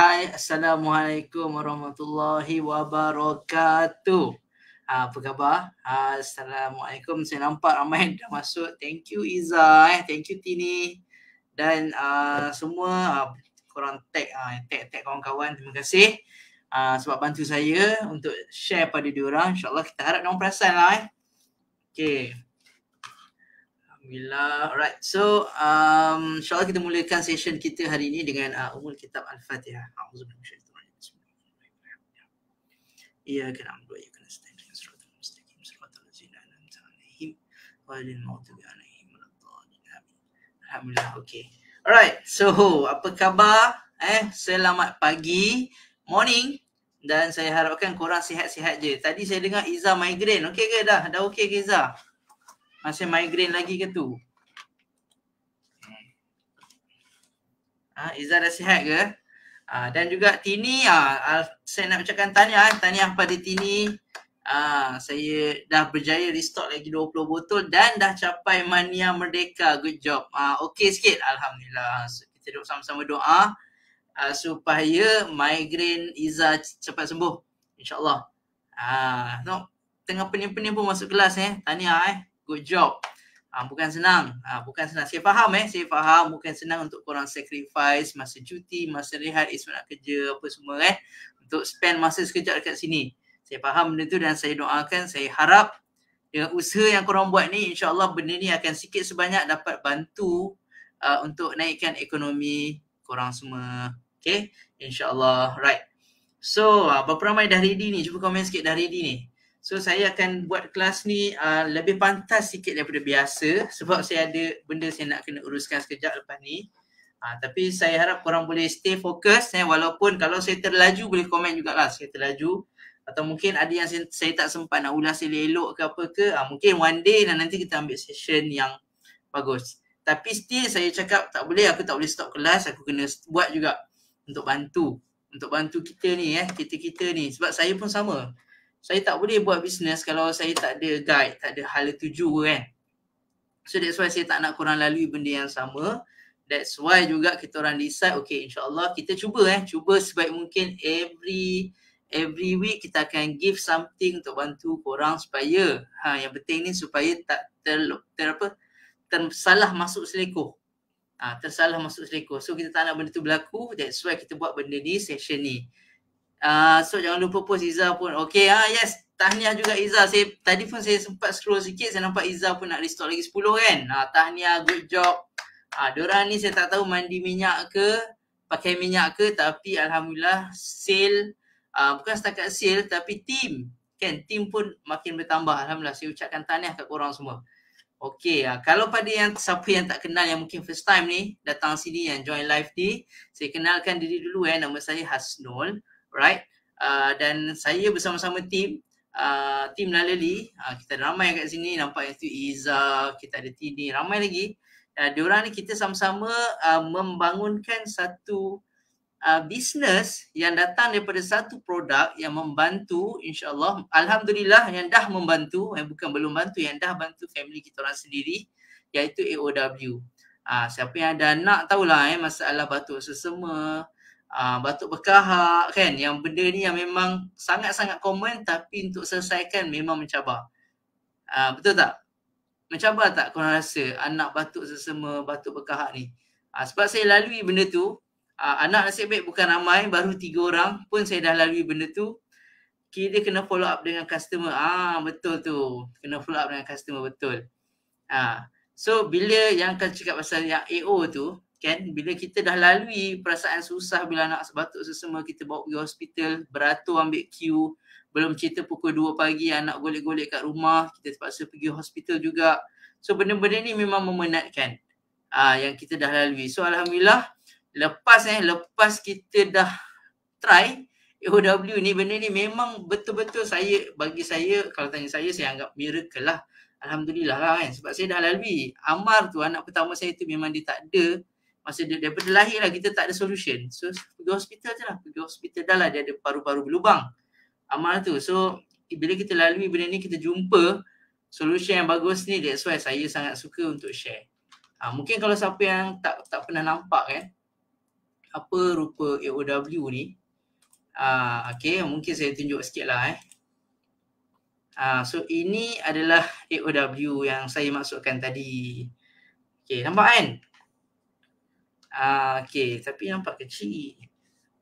Hai, Assalamualaikum warahmatullahi wabarakatuh. Apa khabar? Assalamualaikum. Saya nampak ramai dah masuk. Thank you Iza, thank you Tini. Dan semua korang tag kawan-kawan. Terima kasih sebab bantu saya untuk share pada diorang. InsyaAllah kita harap diorang perasan lah. Okay. Alhamdulillah. Alright. So, insyaAllah kita mulakan session kita hari ini dengan Ummul Kitab Al-Fatihah. Iyyaka na'budu wa iyyaka nasta'in ihdinas siratal mustaqim siratal ladzina an'amta 'alaihim ghairil maghdubi 'alaihim waladdallin. Alhamdulillah. Okay. Alright. So, apa khabar? Selamat pagi, morning. Dan saya harapkan korang sihat-sihat je. Tadi saya dengar Iza migraine. Okey ke dah? Dah okey ke Iza? Masih migraine lagi ke tu? Iza dah sihat ke? Dan juga Tini, saya nak ucapkan tahniah pada Tini. Saya dah berjaya restock lagi 20 botol dan dah capai mania merdeka. Good job. Okey sikit, Alhamdulillah. So, kita duduk sama-sama doa supaya migraine Iza cepat sembuh, InsyaAllah. No, tengah pening-pening pun masuk kelas. Tahniah. Good job. Bukan senang. Saya faham bukan senang untuk korang sacrifice masa cuti, masa rehat, esok nak kerja apa semua untuk spend masa sekejap dekat sini. Saya faham benda tu dan saya doakan, saya harap dengan usaha yang korang buat ni, insyaAllah benda ni akan sikit sebanyak dapat bantu untuk naikkan ekonomi korang semua. Okay, insyaAllah. Right. So, berapa ramai dah ready ni? Cuba komen sikit dah ready ni. So, saya akan buat kelas ni lebih pantas sikit daripada biasa sebab saya ada benda saya nak kena uruskan sekejap lepas ni. Tapi saya harap korang boleh stay fokus walaupun kalau saya terlaju boleh komen jugalah saya terlaju. Atau mungkin ada yang saya tak sempat nak ulas elok ke apa ke. Mungkin one day dan nanti kita ambil session yang bagus. Tapi still saya cakap aku tak boleh stop kelas. Aku kena buat juga untuk bantu kita ni kita ni. Sebab saya pun sama. Saya tak boleh buat bisnes kalau saya tak ada guide, tak ada hala tuju kan. So that's why saya tak nak korang lalui benda yang sama. That's why juga kita orang decide, okay, insyaAllah kita cuba sebaik mungkin every week kita akan give something untuk bantu korang supaya yang penting ni supaya tak tersalah masuk selekor. So kita tak nak benda tu berlaku. That's why kita buat benda ni, session ni. So jangan lupa post Iza pun. Okay, yes. Tahniah juga Iza. Tadi pun saya sempat scroll sikit. Saya nampak Iza pun nak restock lagi 10 kan. Tahniah, good job. Diorang ni saya tak tahu mandi minyak ke, pakai minyak ke. Tapi Alhamdulillah sale. Bukan setakat sale tapi team. Kan, team pun makin bertambah. Alhamdulillah, saya ucapkan tahniah kat korang semua. Okay, kalau pada siapa yang tak kenal yang mungkin first time ni datang sini yang join live ni, saya kenalkan diri dulu nama saya Hasnul. Right, dan saya bersama-sama tim Laleli. Kita ramai kat sini, nampak yang tu Iza, kita ada Tini, ramai lagi. Diorang ni kita sama-sama membangunkan satu bisnes yang datang daripada satu produk yang membantu, insyaAllah, Alhamdulillah yang dah membantu, bukan belum bantu, yang dah bantu family kita orang sendiri, iaitu AOW. Siapa yang ada anak tahulah masalah batuk sesama, batuk berkahak kan, yang benda ni yang memang sangat-sangat common tapi untuk selesaikan memang mencabar. Betul tak? Mencabar tak korang rasa anak batuk sesama, batuk berkahak ni? Sebab saya lalui benda tu. Anak nasib baik bukan ramai, baru 3 orang pun saya dah lalui benda tu. Kira kena follow up dengan customer. Betul tu. Kena follow up dengan customer, betul. So bila yang kau cakap pasal yang AO tu kan, bila kita dah lalui perasaan susah bila anak batuk sesama, kita bawa pergi hospital, beratur ambil queue, belum cerita pukul 2 pagi anak golek-golek kat rumah, kita terpaksa pergi hospital juga. So benda-benda ni memang memenatkan yang kita dah lalui. So Alhamdulillah, lepas kita dah try AOW ni, benda ni memang betul-betul bagi saya, kalau tanya saya anggap miracle lah. Alhamdulillah lah kan, sebab saya dah lalui. Amar tu, anak pertama saya tu memang dia tak ada, masa dia daripada lahir lah kita tak ada solution. So pergi hospital je lah, dah lah dia ada paru-paru berlubang, Amar tu. So bila kita lalui benda ni, kita jumpa solution yang bagus ni. That's why saya sangat suka untuk share. Mungkin kalau siapa yang tak pernah nampak kan, apa rupa AOW ni. Okay, mungkin saya tunjuk sikit lah so ini adalah AOW yang saya maksudkan tadi. Okay, nampak kan? Okay, tapi nampak kecil.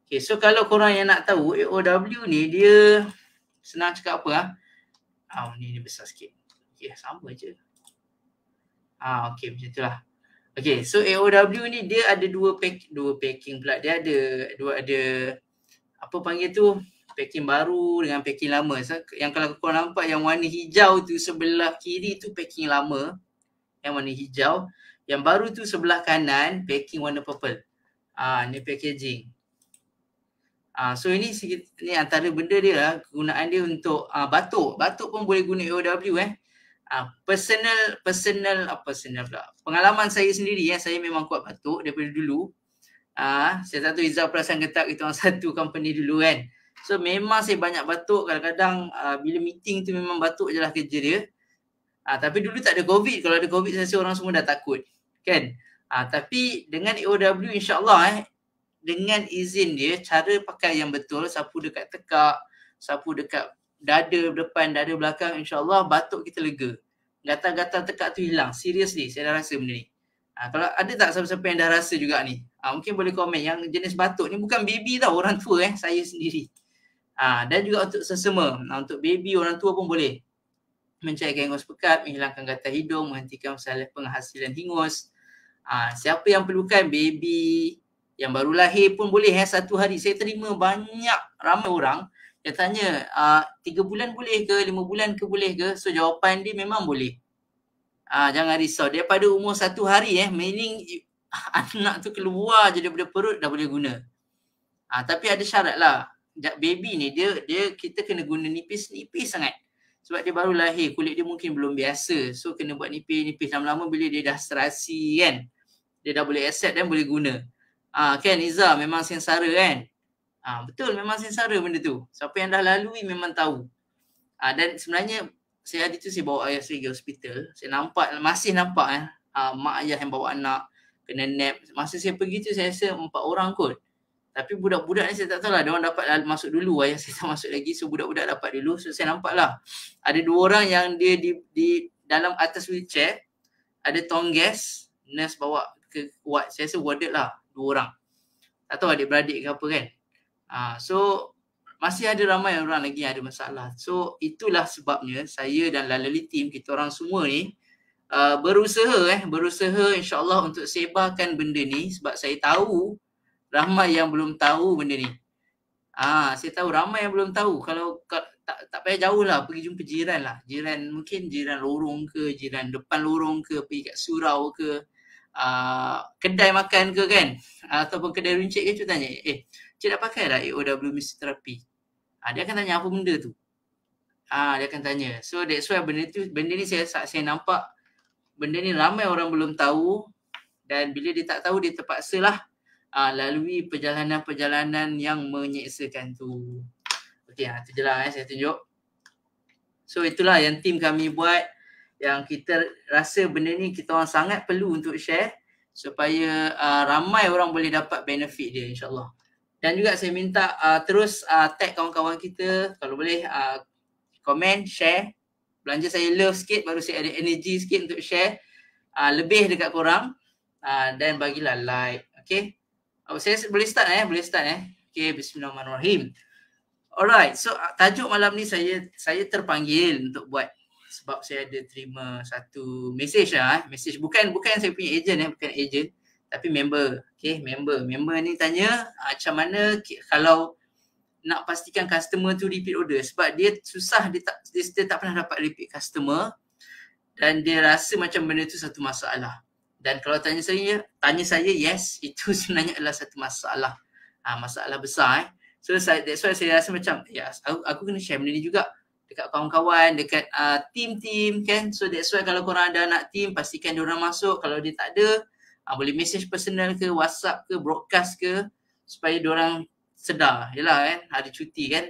Okay, so kalau korang yang nak tahu AOW ni dia senang cakap apa ni besar sikit. Okay, sama je. Okay, macam itulah. Okay, so AOW ni dia ada dua packing pula. Dia ada apa panggil tu, packing baru dengan packing lama. So, yang kalau korang nampak yang warna hijau tu sebelah kiri tu packing lama, yang warna hijau. Yang baru tu sebelah kanan packing warna purple. Ni packaging. So ini antara benda dia lah, kegunaan dia untuk batuk. Batuk pun boleh guna AOW personal pula. Pengalaman saya sendiri saya memang kuat batuk daripada dulu. Saya tak tahu Izzah perasan ke tak, kita orang satu company dulu kan. So memang saya banyak batuk. Kadang-kadang bila meeting tu memang batuk je lah kerja dia. Tapi dulu tak ada COVID. Kalau ada COVID saya rasa orang semua dah takut kan. Tapi dengan AOW insyaAllah dengan izin dia, cara pakai yang betul, sapu dekat tekak, sapu dekat dada depan, dada belakang, insyaAllah batuk kita lega. Gatal-gatal tekak tu hilang. Seriously, saya dah rasa benda ni. Kalau ada tak siapa-siapa yang dah rasa juga ni? Mungkin boleh komen. Yang jenis batuk ni bukan baby tau, orang tua saya sendiri. Dan juga untuk sesama. Untuk baby, orang tua pun boleh. Mencairkan hingus pekat, menghilangkan gatal hidung, menghentikan masalah penghasilan hingus. Siapa yang perlukan baby yang baru lahir pun boleh. Satu hari saya terima ramai orang yang tanya 3 bulan boleh ke, 5 bulan ke boleh ke. So jawapan dia memang boleh. Jangan risau. Daripada umur 1 hari meaning anak tu keluar je daripada perut dah boleh guna. Tapi ada syarat lah. Baby ni dia kita kena guna nipis-nipis sangat. Sebab dia baru lahir, kulit dia mungkin belum biasa. So kena buat nipis-nipis. Lama-lama bila dia dah serasi kan, dia dah boleh accept dan boleh guna. Kan Izzah memang sengsara kan. Betul, memang sengsara benda tu. Siapa yang dah lalui memang tahu. Dan sebenarnya hari tu saya bawa ayah saya pergi hospital. Saya masih nampak mak ayah yang bawa anak kena nap. Masa saya pergi tu saya rasa 4 orang kot. Tapi budak-budak ni saya tak tahu lah. Diorang dapat masuk dulu. Ayah saya tak masuk lagi. So budak-budak dapat dulu. So saya nampak lah. Ada 2 orang yang dia di dalam atas wheelchair. Ada tong gas. Nurse bawa ke ward. Saya rasa warded lah. 2 orang. Tak tahu adik-beradik ke apa kan. So masih ada ramai orang lagi yang ada masalah. So itulah sebabnya saya dan Lalali team, kita orang semua ni berusaha insyaAllah untuk sebarkan benda ni. Sebab saya tahu ramai yang belum tahu benda ni. Saya tahu ramai yang belum tahu. Kalau tak payah jauh lah, pergi jumpa jiran lah. Mungkin jiran lorong ke, jiran depan lorong ke, pergi kat surau ke, kedai makan ke kan, ataupun kedai runcit ke, cuba tanya, cik dah pakai dah AOW Mist Therapy? Dia akan tanya apa benda tu. Dia akan tanya. So that's why benda ni saya nampak benda ni ramai orang belum tahu. Dan bila dia tak tahu, dia terpaksa lah lalui perjalanan-perjalanan yang menyeksakan tu. Okey, itu je lah saya tunjuk. So itulah yang tim kami buat, yang kita rasa benda ni kita orang sangat perlu untuk share supaya ramai orang boleh dapat benefit dia insyaAllah. Dan juga saya minta terus tag kawan-kawan kita, kalau boleh komen, share. Belanja saya love sikit, baru saya ada energy sikit untuk share lebih dekat korang. Dan bagilah like. Okay, saya boleh start boleh start Okay, bismillahirrahmanirrahim. Alright, so tajuk malam ni saya terpanggil untuk buat sebab saya ada terima satu message message bukan saya punya agent bukan agent, tapi member. Okay, member ni tanya macam mana kalau nak pastikan customer tu repeat order. Sebab dia susah, dia tak pernah dapat repeat customer dan dia rasa macam benda tu satu masalah. Dan kalau tanya saya, yes, itu sebenarnya adalah satu masalah. Masalah besar So that's why saya rasa macam aku kena share benda ni juga dekat kawan-kawan, dekat team kan. So that's why kalau korang ada anak team, pastikan diorang masuk. Kalau dia tak ada, boleh message personal ke, WhatsApp ke, broadcast ke, supaya diorang sedar. Yelah kan, hari cuti kan,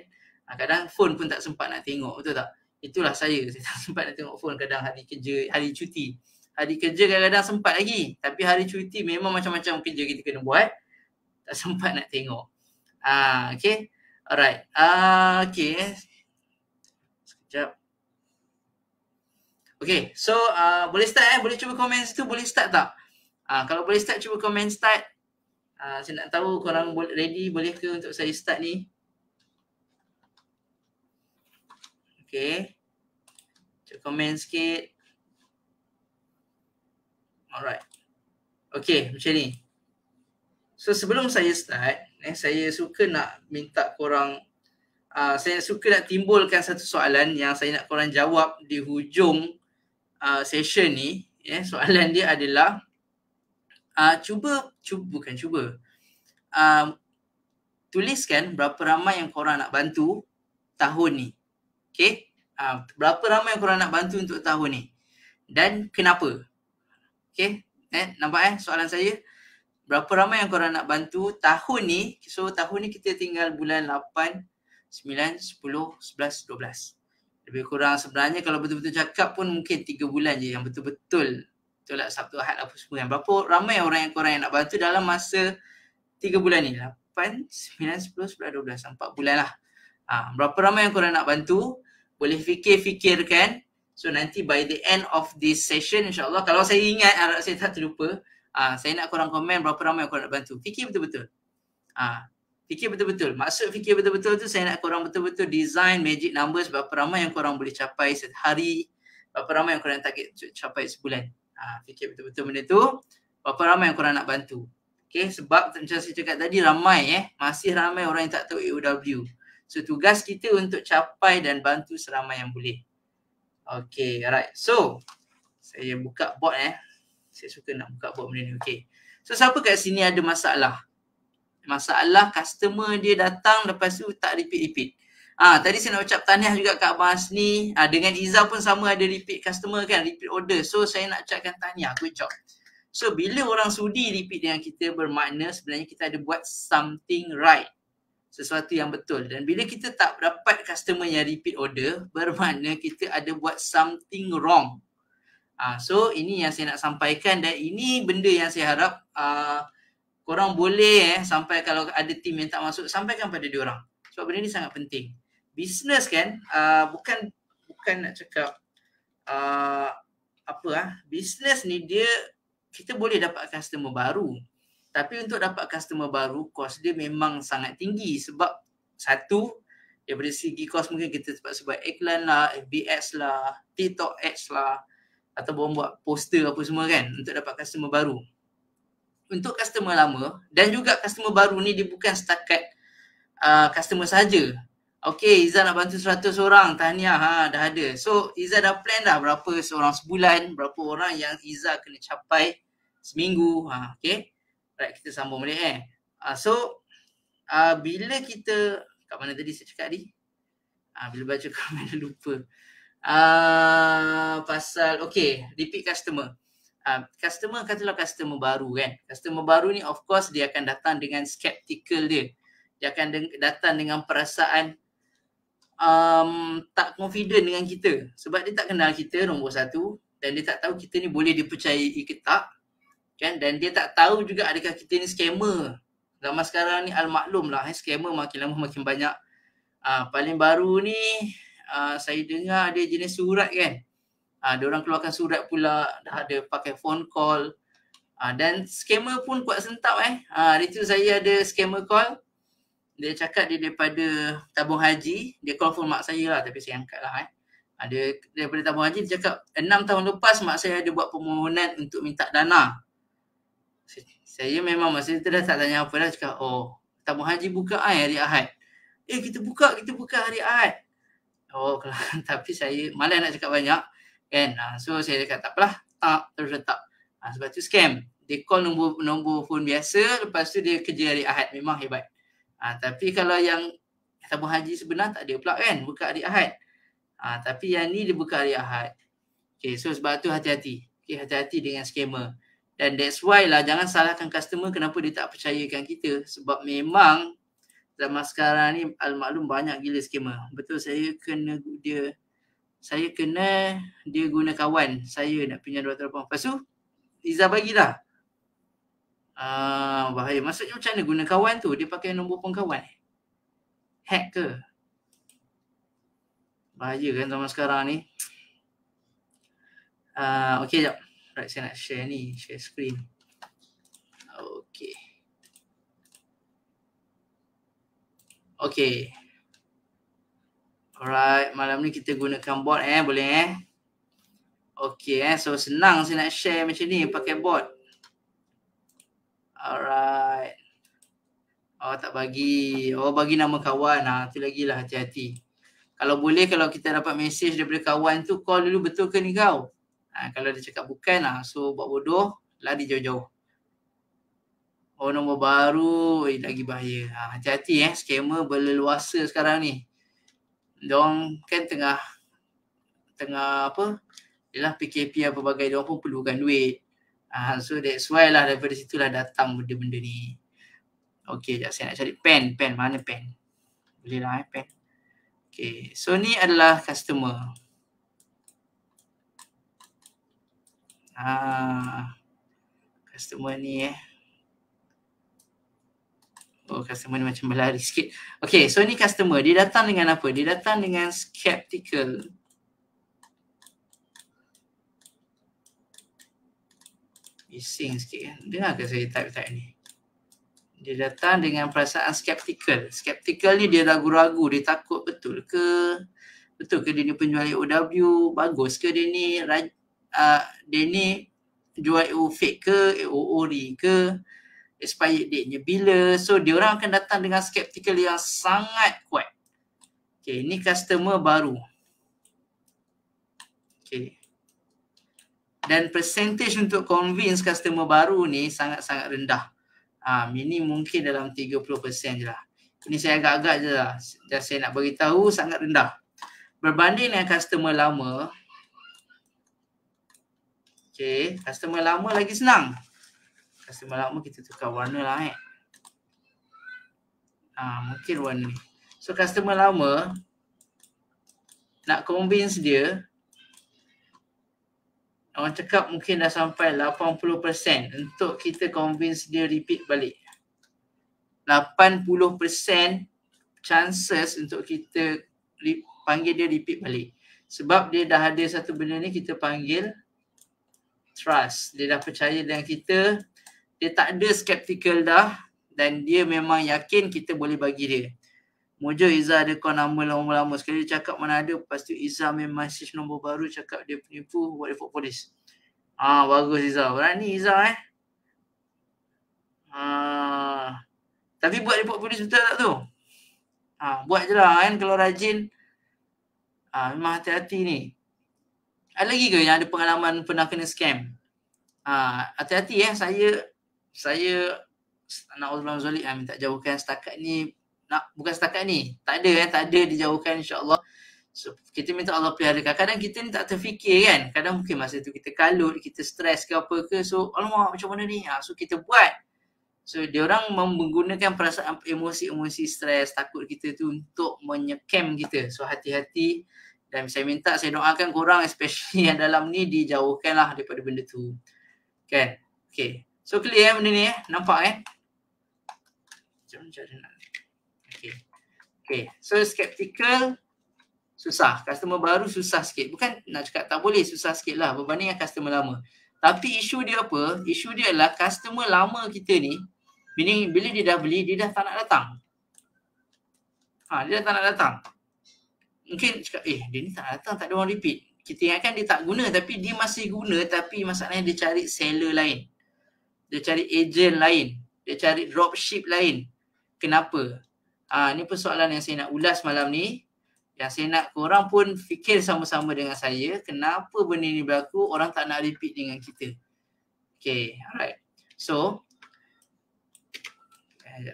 kadang phone pun tak sempat nak tengok, betul tak? Itulah saya tak sempat nak tengok phone kadang hari kerja, hari cuti. Hari kerja kadang-kadang sempat lagi, tapi hari cuti memang macam-macam kerja kita kena buat. tak sempat nak tengok. Okay. Alright. Okay. Sekejap. Okay. So, boleh start Boleh cuba komen situ. Boleh start tak? Kalau boleh start, cuba komen start. Saya nak tahu korang ready boleh ke untuk saya start ni? Okay. Cuba komen sikit. Alright. Okay, macam ni. So, sebelum saya start, saya suka nak minta korang, saya suka nak timbulkan satu soalan yang saya nak korang jawab di hujung session ni. Soalan dia adalah, tuliskan berapa ramai yang korang nak bantu tahun ni. Okay? Berapa ramai yang korang nak bantu untuk tahun ni dan kenapa? Okay? Nampak soalan saya? Berapa ramai yang korang nak bantu tahun ni? So tahun ni kita tinggal bulan 8, 9, 10, 11, 12. Lebih kurang sebenarnya kalau betul-betul cakap pun mungkin 3 bulan je yang betul-betul tolak Sabtu Ahad apa semua kan. Berapa ramai orang yang korang yang nak bantu dalam masa 3 bulan ni? 8, 9, 10, 11, 12. 4 bulan lah. Berapa ramai yang korang nak bantu? Boleh fikirkan. So nanti by the end of this session, insyaAllah, kalau saya ingat, saya tak terlupa, saya nak korang komen berapa ramai yang korang nak bantu. Fikir betul-betul. Fikir betul-betul. Maksud fikir betul-betul tu, saya nak korang betul-betul design magic numbers, berapa ramai yang korang boleh capai sehari, berapa ramai yang korang target capai sebulan. Fikir betul-betul benda tu, berapa ramai yang korang nak bantu. Okay, sebab macam saya cakap tadi, ramai masih ramai orang yang tak tahu AOW. So tugas kita untuk capai dan bantu seramai yang boleh. Okay, alright. So saya buka bot Saya suka nak buka bot benda ni. Okay. So siapa kat sini ada masalah? Masalah customer dia datang lepas tu tak repeat. Tadi saya nak ucap tahniah juga kat Abang Hasni. Dengan Izzah pun sama ada repeat customer kan, repeat order. So saya nak ucapkan tahniah, good job. So bila orang sudi repeat dengan kita, bermakna sebenarnya kita ada buat something right. Sesuatu yang betul. Dan bila kita tak dapat customer yang repeat order, bermakna kita ada buat something wrong. So ini yang saya nak sampaikan, dan ini benda yang saya harap korang boleh sampai kalau ada team yang tak masuk, sampaikan pada diorang. Sebab benda ni sangat penting. Business kan, bukan nak cakap business ni kita boleh dapat customer baru. Tapi untuk dapat customer baru, kos dia memang sangat tinggi. Sebab satu, daripada segi kos mungkin kita terpaksa buat iklan lah, FB ads lah, TikTok ads lah, ataupun buat poster apa semua kan untuk dapat customer baru. Untuk customer lama dan juga customer baru ni, dia bukan setakat customer saja. Okay, Izzah nak bantu 100 orang, tahniah, dah ada. So Izzah dah plan dah berapa seorang sebulan, berapa orang yang Izzah kena capai seminggu. Okay, right, kita sambung balik So bila kita, kat mana tadi saya cakap tadi? Bila baca komen lupa. Pasal repeat customer. Customer, katalah customer baru kan. Customer baru ni of course dia akan datang dengan skeptical dia. Dia akan datang dengan perasaan tak confident dengan kita. Sebab dia tak kenal kita, nombor satu. Dan dia tak tahu kita ni boleh dipercayai ke tak. Kan? Dan dia tak tahu juga adakah kita ni scammer. Zaman sekarang ni al-maklum lah, scammer makin lama makin banyak. Paling baru ni saya dengar ada jenis surat kan. Diorang keluarkan surat pula, dah ada pakai phone call. Dan scammer pun kuat sentap Hari tu saya ada scammer call. Dia cakap dia daripada tabung haji. Dia call phone mak saya lah, tapi saya angkat lah Dia daripada tabung haji. Dia cakap 6 tahun lepas mak saya ada buat permohonan untuk minta dana. Saya memang masa itu dah tak tanya apa dah. Cakap tabung haji buka hari Ahad. Kita buka hari Ahad. Tapi saya malas nak cakap banyak kan. So saya cakap tak apalah, terus letak. Sebab tu scam. Dia call nombor phone biasa, lepas tu dia kerja hari Ahad. Memang hebat. Tapi kalau yang tabung haji sebenar tak ada pula kan, buka hari Ahad. Tapi yang ni dia buka hari Ahad. Okay, so sebab tu hati-hati. Okay, hati-hati dengan scammer. Dan that's why lah, jangan salahkan customer kenapa dia tak percayakan kita. Sebab memang zaman sekarang ni al-maklum banyak gila scammer. Betul, saya kena dia guna kawan saya nak pinjam 200 lepas tu Izzah bagilah. Bahaya. Maksudnya macam mana guna kawan tu? Dia pakai nombor phone kawan? Hack ke? Bahaya kan zaman sekarang ni. Okay, jap. Right, saya nak share ni. Share screen. Okay. Okay. Alright, malam ni kita gunakan bot boleh Okay so senang saya nak share macam ni pakai bot. Alright. Tak bagi. Bagi nama kawan. Tu lagi lah, hati-hati. Kalau boleh, kalau kita dapat mesej daripada kawan tu, call dulu, betul ke ni kau? Kalau dia cakap bukan, so buat bodoh, lari jauh-jauh. Nombor baru, lagi bahaya. Hati-hati scammer berleluasa sekarang ni. Diorang kan tengah apa? Yalah PKP apa bagai, diorang pun perlukan duit. So that's why lah, daripada situlah datang benda-benda ni. Okay, sekejap saya nak cari pen. Mana pen? Boleh lah pen. Okay, so ni adalah customer. Customer ni customer ni macam berlari sikit. Okay, so ni customer. Dia datang dengan apa? Dia datang dengan skeptical. Bising sikit kan. Dengar ke saya type ni? Dia datang dengan perasaan skeptical. Skeptical ni dia ragu-ragu. Dia takut betul ke dia ni penjual AOW? Bagus ke dia ni? Dia ni jual AO fake ke? AO ori ke? Expired date-nya bila? So, diorang akan datang dengan skeptical yang sangat kuat. Okay, ni customer baru. Okay. Dan percentage untuk convince customer baru ni sangat-sangat rendah. Minim mungkin dalam 30% je lah. Ini saya agak-agak je lah. Dan saya nak beritahu sangat rendah. Berbanding dengan customer lama. Okay, customer lama lagi senang. Customer lama kita tukar warna lah mungkin warna ni. So customer lama nak convince dia, orang cakap mungkin dah sampai 80% untuk kita convince dia repeat balik. 80% chances untuk kita panggil dia repeat balik. Sebab dia dah ada satu benda ni kita panggil trust. Dia dah percaya dengan kita. Dia tak ada skeptical dah. Dan dia memang yakin kita boleh bagi dia. Mojo Izzah ada call nama lama-lama. Sekali dia cakap mana ada. Lepas tu Izzah memang message nombor baru. Cakap dia penipu. Buat report polis. Bagus Izzah. Berani Izzah Tapi buat report polis betul tak tu? Buat je lah kan kalau rajin. Memang hati-hati ni. Ada lagi ke yang ada pengalaman pernah kena scam? Hati-hati saya na'udzubillah zolik minta jauhkan setakat ni. Bukan setakat ni. Tak ada dijauhkan insya-Allah. So kita minta Allah pelihara. Kadang kita ni tak terfikir kan. Kadang mungkin masa tu kita kalut, kita stres ke apa ke. So alamak macam mana ni? So kita buat. So diorang menggunakan perasaan emosi stres, takut kita tu untuk menyekam kita. So hati-hati. Dan saya doakan korang especially yang dalam ni dijauhkanlah daripada benda tu. Kan? Okay. So clear benda ni nampak Okay. So skeptical susah. Customer baru susah sikit. Bukan nak cakap tak boleh, susah sikit lah berbanding dengan customer lama. Tapi isu dia apa? Isu dia adalah customer lama kita ni, bila dia dah beli, dia dah tak nak datang. Dia dah tak nak datang. Mungkin cakap, dia ni tak nak datang, tak ada orang repeat. Kita ingatkan dia tak guna, tapi dia masih guna. Tapi masalahnya dia cari seller lain. Dia cari agent lain. Dia cari dropship lain. Kenapa? Ni persoalan yang saya nak ulas malam ni. Yang saya nak korang pun fikir sama-sama dengan saya. Kenapa benda ni berlaku, orang tak nak repeat dengan kita. Okay, alright. So,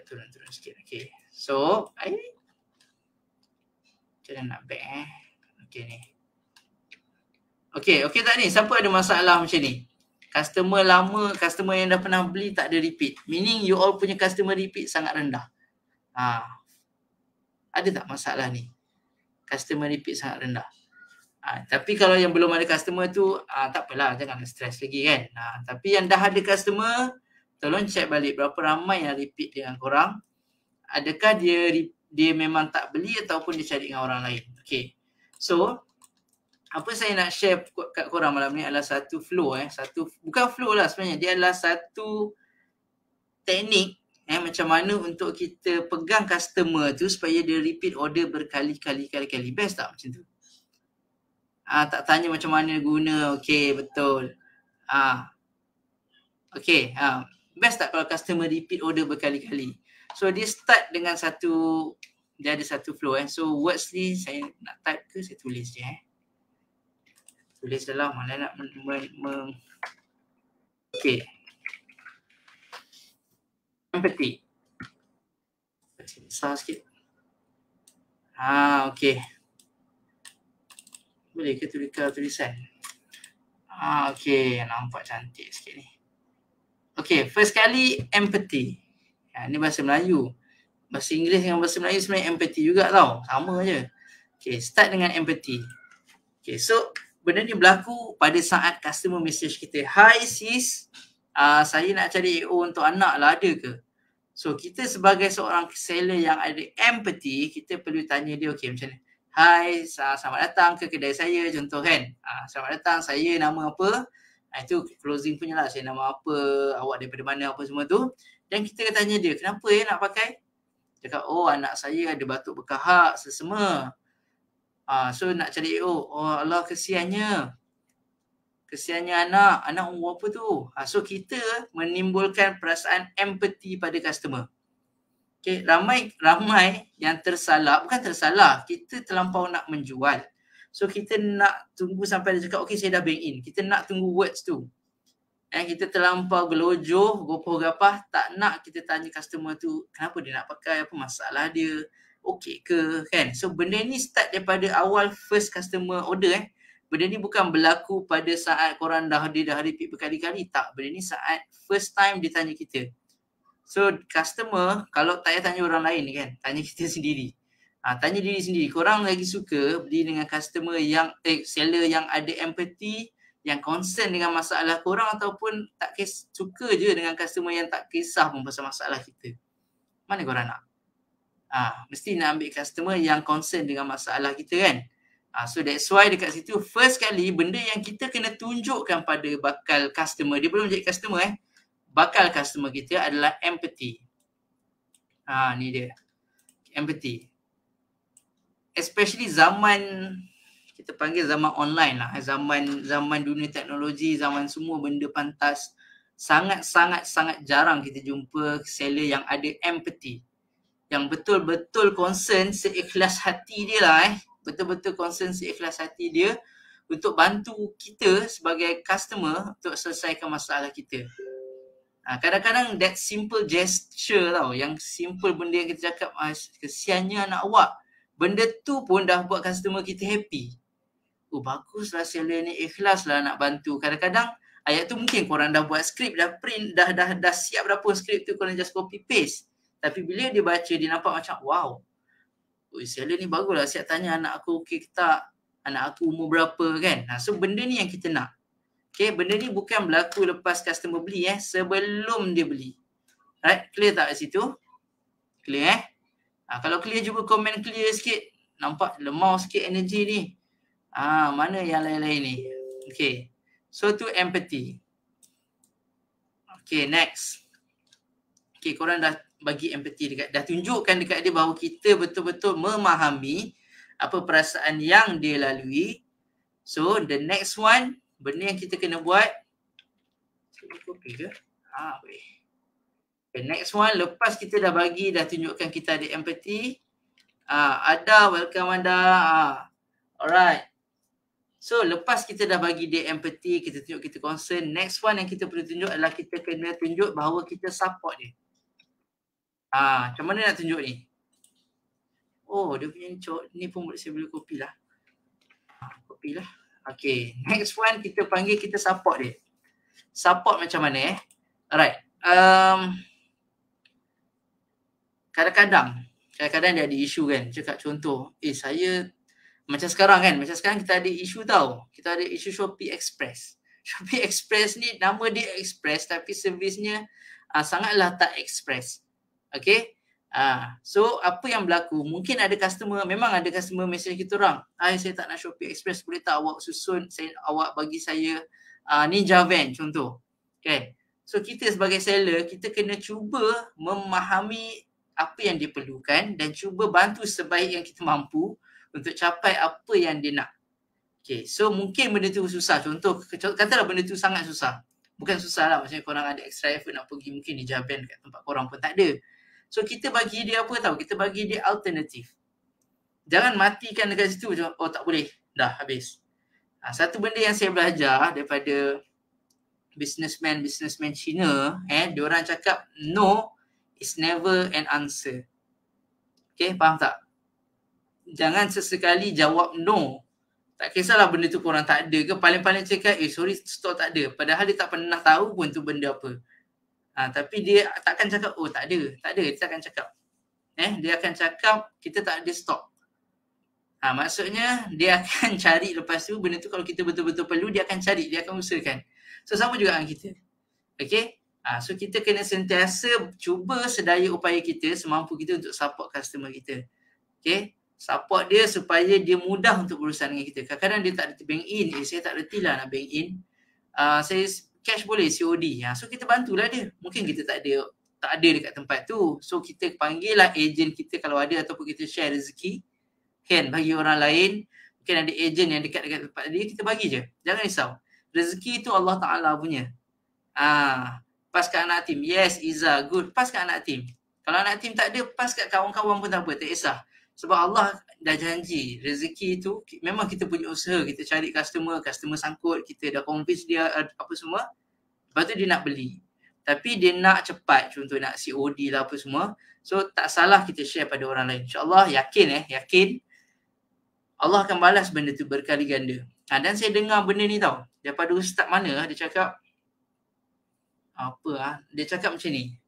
turun sikit. Okay, so, macam mana nak back Okay ni. Okay tak ni? Siapa ada masalah macam ni? Customer lama, customer yang dah pernah beli tak ada repeat. Meaning you all punya customer repeat sangat rendah. Ada tak masalah ni? Customer repeat sangat rendah. Tapi kalau yang belum ada customer tu, tak apalah, jangan stress lagi kan. Tapi yang dah ada customer, tolong check balik berapa ramai yang repeat dengan korang. Adakah dia memang tak beli ataupun dia cari dengan orang lain. Okay. So, apa saya nak share kat korang malam ni adalah satu flow bukan flow lah sebenarnya, dia adalah satu teknik macam mana untuk kita pegang customer tu supaya dia repeat order berkali-kali. Best tak macam tu? Tak tanya macam mana guna. Okay, betul. Okay, best tak kalau customer repeat order berkali-kali? So dia start dengan dia ada satu flow. So words ni saya nak type ke saya tulis je tulis dalam mana nak okay. Empathy. Besar sikit. Okay. Boleh ke tulisan? Okay, nampak cantik sikit ni. Okay, first kali empathy. Ni bahasa Melayu. Bahasa Inggeris dengan bahasa Melayu sebenarnya empathy juga tau. Sama je. Okay, start dengan empathy. Okay, so benda ni berlaku pada saat customer message kita. Hi sis, saya nak cari AO untuk anak lah, ada ke? So kita sebagai seorang seller yang ada empathy, kita perlu tanya dia, okay macam ni. Hi, selamat datang ke kedai saya, contoh kan. Selamat datang, saya nama apa? Itu closing punya lah, saya nama apa, awak daripada mana, apa semua tu. Dan kita tanya dia, kenapa nak pakai? Dia kata, oh anak saya ada batuk berkahak, sesama. So nak cari AO, oh Allah kesiannya anak umur apa tu? So kita menimbulkan perasaan empathy pada customer. Okay, ramai yang bukan tersalah, kita terlampau nak menjual. So kita nak tunggu sampai dia cakap, okay saya dah bank in. Kita nak tunggu words tu. Kita terlampau gelojoh, gopoh gapah, tak nak kita tanya customer tu, kenapa dia nak pakai, apa masalah dia, okay ke, kan? So benda ni start daripada awal first customer order. Benda ni bukan berlaku pada saat korang dah repeat berkali-kali. Tak, benda ni saat first time dia tanya kita. So customer, kalau tak payah tanya orang lain kan, tanya kita sendiri. Tanya diri sendiri, korang lagi suka beli dengan customer yang seller yang ada empathy, yang concern dengan masalah korang, ataupun tak suka je dengan customer yang tak kisah pun pasal masalah kita? Mana korang nak? Mesti nak ambil customer yang concern dengan masalah kita kan. So that's why dekat situ first kali benda yang kita kena tunjukkan pada bakal customer, dia belum jadi customer bakal customer kita adalah empathy. Ni dia. Empathy. Especially zaman, kita panggil zaman online lah. Zaman dunia teknologi, zaman semua benda pantas. Sangat jarang kita jumpa seller yang ada empathy. Yang betul-betul concern seikhlas hati dia lah betul-betul concern seikhlas hati dia untuk bantu kita sebagai customer untuk selesaikan masalah kita. Kadang-kadang that simple gesture tau, yang simple benda yang kita cakap, kesiannya anak awak, benda tu pun dah buat customer kita happy. Baguslah seller ni, ikhlas lah nak bantu. Kadang-kadang ayat tu mungkin korang dah buat skrip, dah print, dah siap dah pun skrip tu, korang just copy paste. Tapi bila dia baca, dia nampak macam wow, seller ni baguslah, siap tanya anak aku okey ke tak, anak aku umur berapa kan. So benda ni yang kita nak. Okay, benda ni bukan berlaku lepas customer beli sebelum dia beli. Right, clear tak kat situ? Clear kalau clear, cuba komen clear sikit. Nampak lemau sikit energy ni. Mana yang lain-lain ni? Okay, so tu empathy. Okay, next. Okay, korang dah bagi empathy dah tunjukkan dekat dia bahawa kita betul-betul memahami apa perasaan yang dia lalui. So the next one, benda yang kita kena buat, saya copy ke? Boleh. The next one, lepas kita dah tunjukkan kita ada empathy. Ada, welcome Anda. Alright. So lepas kita dah bagi dia empathy, kita tunjuk kita concern, next one yang kita perlu tunjuk adalah kita kena tunjuk bahawa kita support dia. Macam mana nak tunjuk ni? Dia punya ni pun saya boleh copy lah. Copy lah. Okay, next one kita panggil kita support dia. Support macam mana Alright. Kadang-kadang dia ada isu kan. Cakap contoh, saya macam sekarang kita ada isu tau. Kita ada isu Shopee Express. Shopee Express ni nama dia Express tapi servisnya sangatlah tak express. Okay. So apa yang berlaku, mungkin ada customer, memang ada customer message kita orang, saya tak nak Shopee Express, boleh tak awak susun, awak bagi saya Ninja Van contoh. Okay. So kita sebagai seller, kita kena cuba memahami apa yang dia perlukan dan cuba bantu sebaik yang kita mampu untuk capai apa yang dia nak. Okay, so mungkin benda tu susah. Contoh, katalah benda tu sangat susah. Bukan susah lah, maksudnya korang ada extra effort nak pergi mungkin di Japan kat tempat korang pun tak ada. So kita bagi dia apa tahu? Kita bagi dia alternatif. Jangan matikan dekat situ, oh tak boleh, dah habis. Satu benda yang saya belajar daripada businessman Cina, diorang cakap no is never an answer. Okay, faham tak? Jangan sesekali jawab no. Tak kisahlah benda tu korang tak ada ke, paling-paling cakap sorry stok tak ada, padahal dia tak pernah tahu pun tu benda apa. Tapi dia takkan cakap tak ada, dia takkan cakap. Dia akan cakap kita tak ada stok. Maksudnya dia akan cari lepas tu benda tu, kalau kita betul-betul perlu, dia akan cari, dia akan usahakan. So sama juga dengan kita. Okay. So kita kena sentiasa cuba sedaya upaya kita, semampu kita untuk support customer kita. Okay. Support dia supaya dia mudah untuk berurusan dengan kita. Kadang-kadang dia tak reti bank in, saya tak reti lah nak bank in. Saya cash boleh, COD. So kita bantulah dia. Mungkin kita tak ada dekat tempat tu. So kita panggil lah ejen kita kalau ada, ataupun kita share rezeki kan bagi orang lain. Mungkin ada ejen yang dekat tempat dia, kita bagi je. Jangan risau. Rezeki tu Allah Ta'ala punya. Pas kat anak tim. Yes, Iza, good. Pas kat anak tim. Kalau anak tim tak ada, pas kat kawan-kawan pun tak apa, tak kisah. Sebab Allah dah janji rezeki tu, memang kita punya usaha, kita cari customer sangkut, kita dah convince dia apa semua, lepas tu dia nak beli. Tapi dia nak cepat, contoh nak COD lah apa semua. So tak salah kita share pada orang lain. InsyaAllah yakin Allah akan balas benda tu berkali ganda. Dan saya dengar benda ni tau, daripada ustaz mana, dia cakap dia cakap macam ni.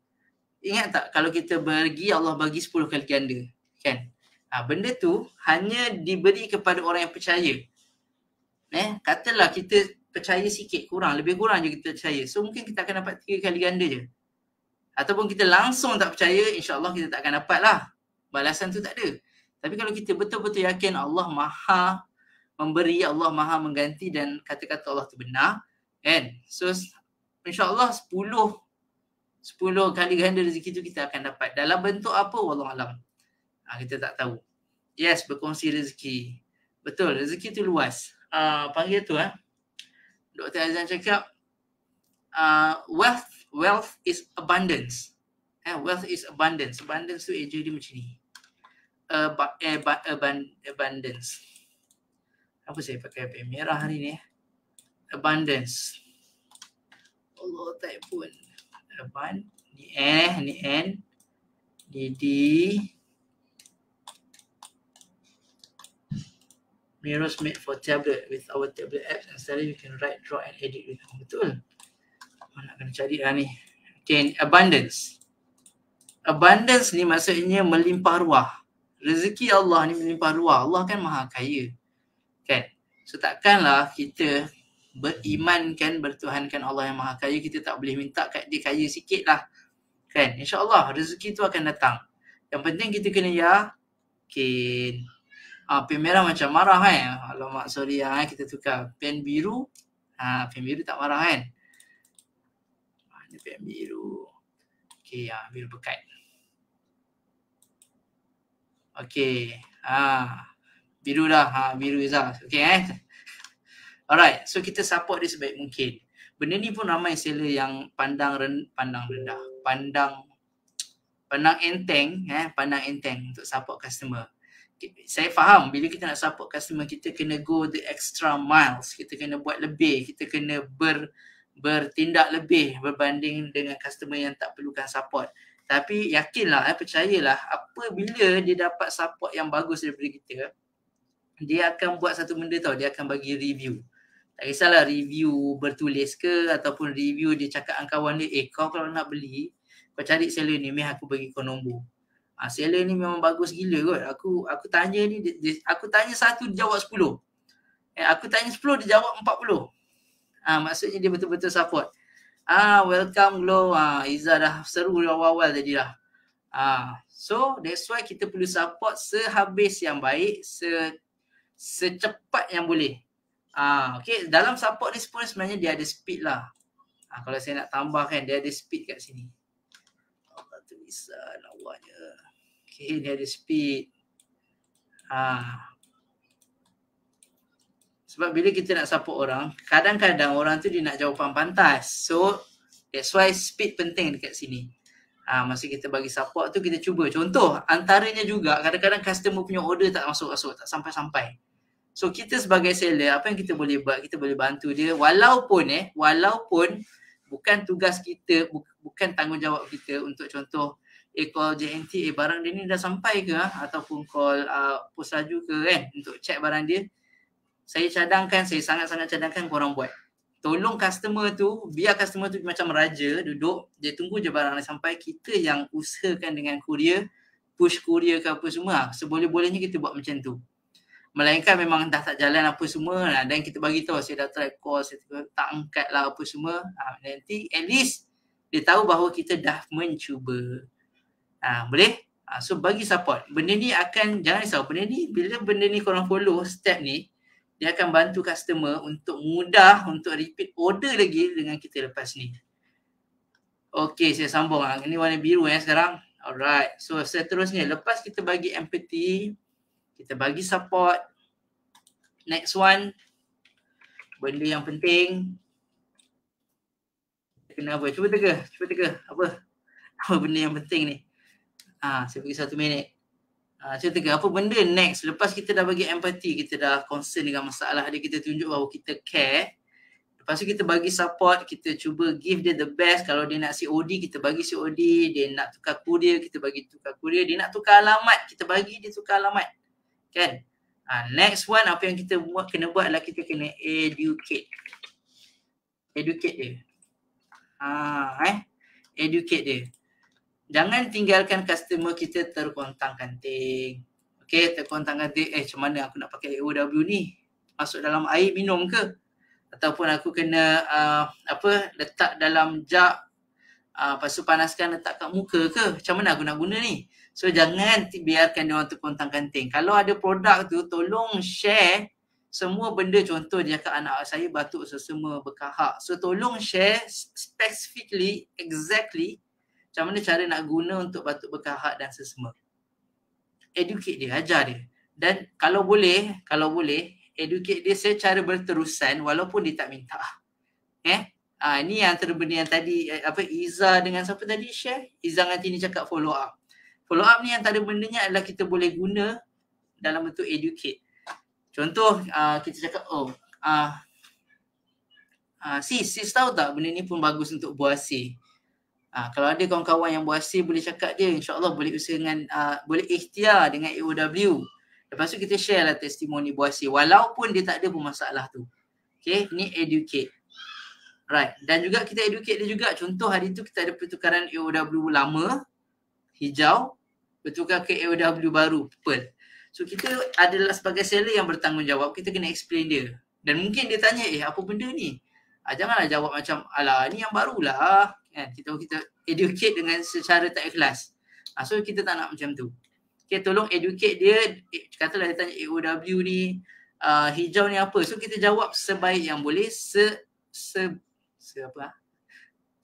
Ingat tak kalau kita bagi, Allah bagi 10 kali ganda kan? Benda tu hanya diberi kepada orang yang percaya. Katalah kita percaya sikit, lebih kurang je kita percaya. So mungkin kita akan dapat 3 kali ganda je. Ataupun kita langsung tak percaya, insya-Allah kita tak akan dapat lah. Balasan tu tak ada. Tapi kalau kita betul-betul yakin Allah Maha memberi, Allah Maha mengganti, dan kata-kata Allah tu benar, kan? So insya-Allah 10 kali ganda rezeki tu kita akan dapat. Dalam bentuk apa? Wallahualam. Kita tak tahu. Yes, berkongsi rezeki. Betul, rezeki tu luas. Panggil tu Dr. Azan cakap wealth is abundance. Wealth is abundance. Abundance tu eja dia macam ni. Abundance. Apa saya pakai pen merah hari ni? Abundance. Allah tak pun. Ni N. Ni D. Mirrors made for tablet. With our tablet apps and suddenly you can write, draw and edit with them. Betul. Nak kena cari lah ni. Okay, abundance. Abundance ni maksudnya melimpah ruah. Rezeki Allah ni melimpah ruah. Allah kan maha kaya. Kan? So takkanlah kita berimankan, bertuhankan Allah yang maha kaya, kita tak boleh minta kat dia kaya sikit lah. Kan? InsyaAllah rezeki tu akan datang. Yang penting kita kena yakin. Pen merah macam marah kan. Alamak, sorry kita tukar. Pen biru. Pen biru tak marah kan. Mana pen biru? Okay, biru pekat. Okay. Biru dah. Biru Izzah. Okay Alright. So kita support dia sebaik mungkin. Benda ni pun ramai seller yang pandang rendah. Pandang enteng. Pandang enteng untuk support customer. Saya faham bila kita nak support customer, kita kena go the extra miles, kita kena buat lebih, kita kena bertindak lebih berbanding dengan customer yang tak perlukan support. Tapi yakinlah, percayalah, apabila dia dapat support yang bagus daripada kita, dia akan buat satu benda tau, dia akan bagi review. Tak kisahlah review bertulis ke, ataupun review dia cakap dengan kawan dia, kau kalau nak beli, kau cari seller ni, aku bagi kau nombor. Seller ni memang bagus gila kot. Aku tanya ni, aku tanya 1 dia jawab 10. Aku tanya 10 dia jawab 40. Maksudnya dia betul-betul support. Welcome Glow. Izzah dah seru awal-awal tadi dah. So that's why kita perlu support sehabis yang baik, secepat yang boleh. Okay, dalam support ni pun sebenarnya dia ada speed lah. Kalau saya nak tambahkan, dia ada speed kat sini. Allah tulisan awalnya. Okay, dia ada speed. Sebab bila kita nak support orang, kadang-kadang orang tu dia nak jawapan pantas. So, that's why speed penting dekat sini. Masa kita bagi support tu, kita cuba. Contoh, antaranya juga, kadang-kadang customer punya order tak masuk-masuk, tak sampai-sampai. So, kita sebagai seller, apa yang kita boleh buat? Kita boleh bantu dia. Walaupun bukan tugas kita, bukan tanggungjawab kita untuk contoh, call JNT, barang dia ni dah sampai ke? Ataupun call pos laju ke kan? Untuk check barang dia. Saya sangat-sangat cadangkan korang buat. Tolong customer tu, biar customer tu macam raja duduk, dia tunggu je barang dia sampai. Kita yang usahakan dengan courier, push courier ke apa semua. Seboleh-bolehnya kita buat macam tu. Melainkan memang dah tak jalan apa semua dan kita bagi tahu saya dah try call, saya tak angkat lah apa semua. Nanti at least dia tahu bahawa kita dah mencuba. Boleh? So bagi support. Benda ni akan, jangan risau, bila benda ni korang follow step ni, dia akan bantu customer untuk mudah untuk repeat order lagi dengan kita lepas ni. Okay, saya sambung. Ini warna biru sekarang. Alright. So seterusnya, lepas kita bagi empathy, kita bagi support. Next one, benda yang penting. Kenapa? Cuba teka. Apa benda yang penting ni? Saya bagi 1 minit. Cuba teka, apa benda next? Lepas kita dah bagi empathy, kita dah concern dengan masalah dia, kita tunjuk bahawa kita care. Lepas tu kita bagi support, kita cuba give dia the best. Kalau dia nak COD, kita bagi COD. Dia nak tukar courier, kita bagi tukar courier. Dia nak tukar alamat, kita bagi dia tukar alamat. Kan? Next one, apa yang kita kena buat adalah kita kena educate. Educate dia. Educate dia. Jangan tinggalkan customer kita terkontang-kanting. Okay, terkontang-kanting. Macam mana aku nak pakai AOW ni? Masuk dalam air minum ke? Ataupun aku kena letak dalam jug, lepas tu panaskan letak kat muka ke? Macam mana aku nak guna ni? So jangan biarkan dia orang terkontang-kanting. Kalau ada produk tu, tolong share semua benda. Contoh dia cakap anak saya batuk sesama berkahak. So tolong share specifically, exactly macam mana cara nak guna untuk batuk berkahak dan sesama. Educate dia, ajar dia. Dan kalau boleh, educate dia secara berterusan walaupun dia tak minta. Ni antara benda yang tadi Izzah dengan siapa tadi share? Izzah dengan Tini cakap follow up. Follow up ni antara bendanya adalah kita boleh guna dalam bentuk educate. Contoh kita cakap sis tahu tak benda ni pun bagus untuk buah asih. Kalau ada kawan-kawan yang buah asih, boleh cakap dia, insyaAllah boleh usaha dengan boleh ikhtiar dengan AOW. Lepas tu kita share lah testimoni buah asih walaupun dia tak ada pun masalah tu. Okay, ni educate. Right, dan juga kita educate dia juga. Contoh hari tu kita ada pertukaran AOW lama hijau bertukar ke AOW baru purple. So kita adalah sebagai seller yang bertanggungjawab, kita kena explain dia. Dan mungkin dia tanya, apa benda ni? Janganlah jawab macam, alah ni yang barulah. Kita educate dengan secara tak ikhlas. So kita tak nak macam tu. Okay, tolong educate dia. Katalah dia tanya AOW ni hijau ni apa? So kita jawab sebaik yang boleh,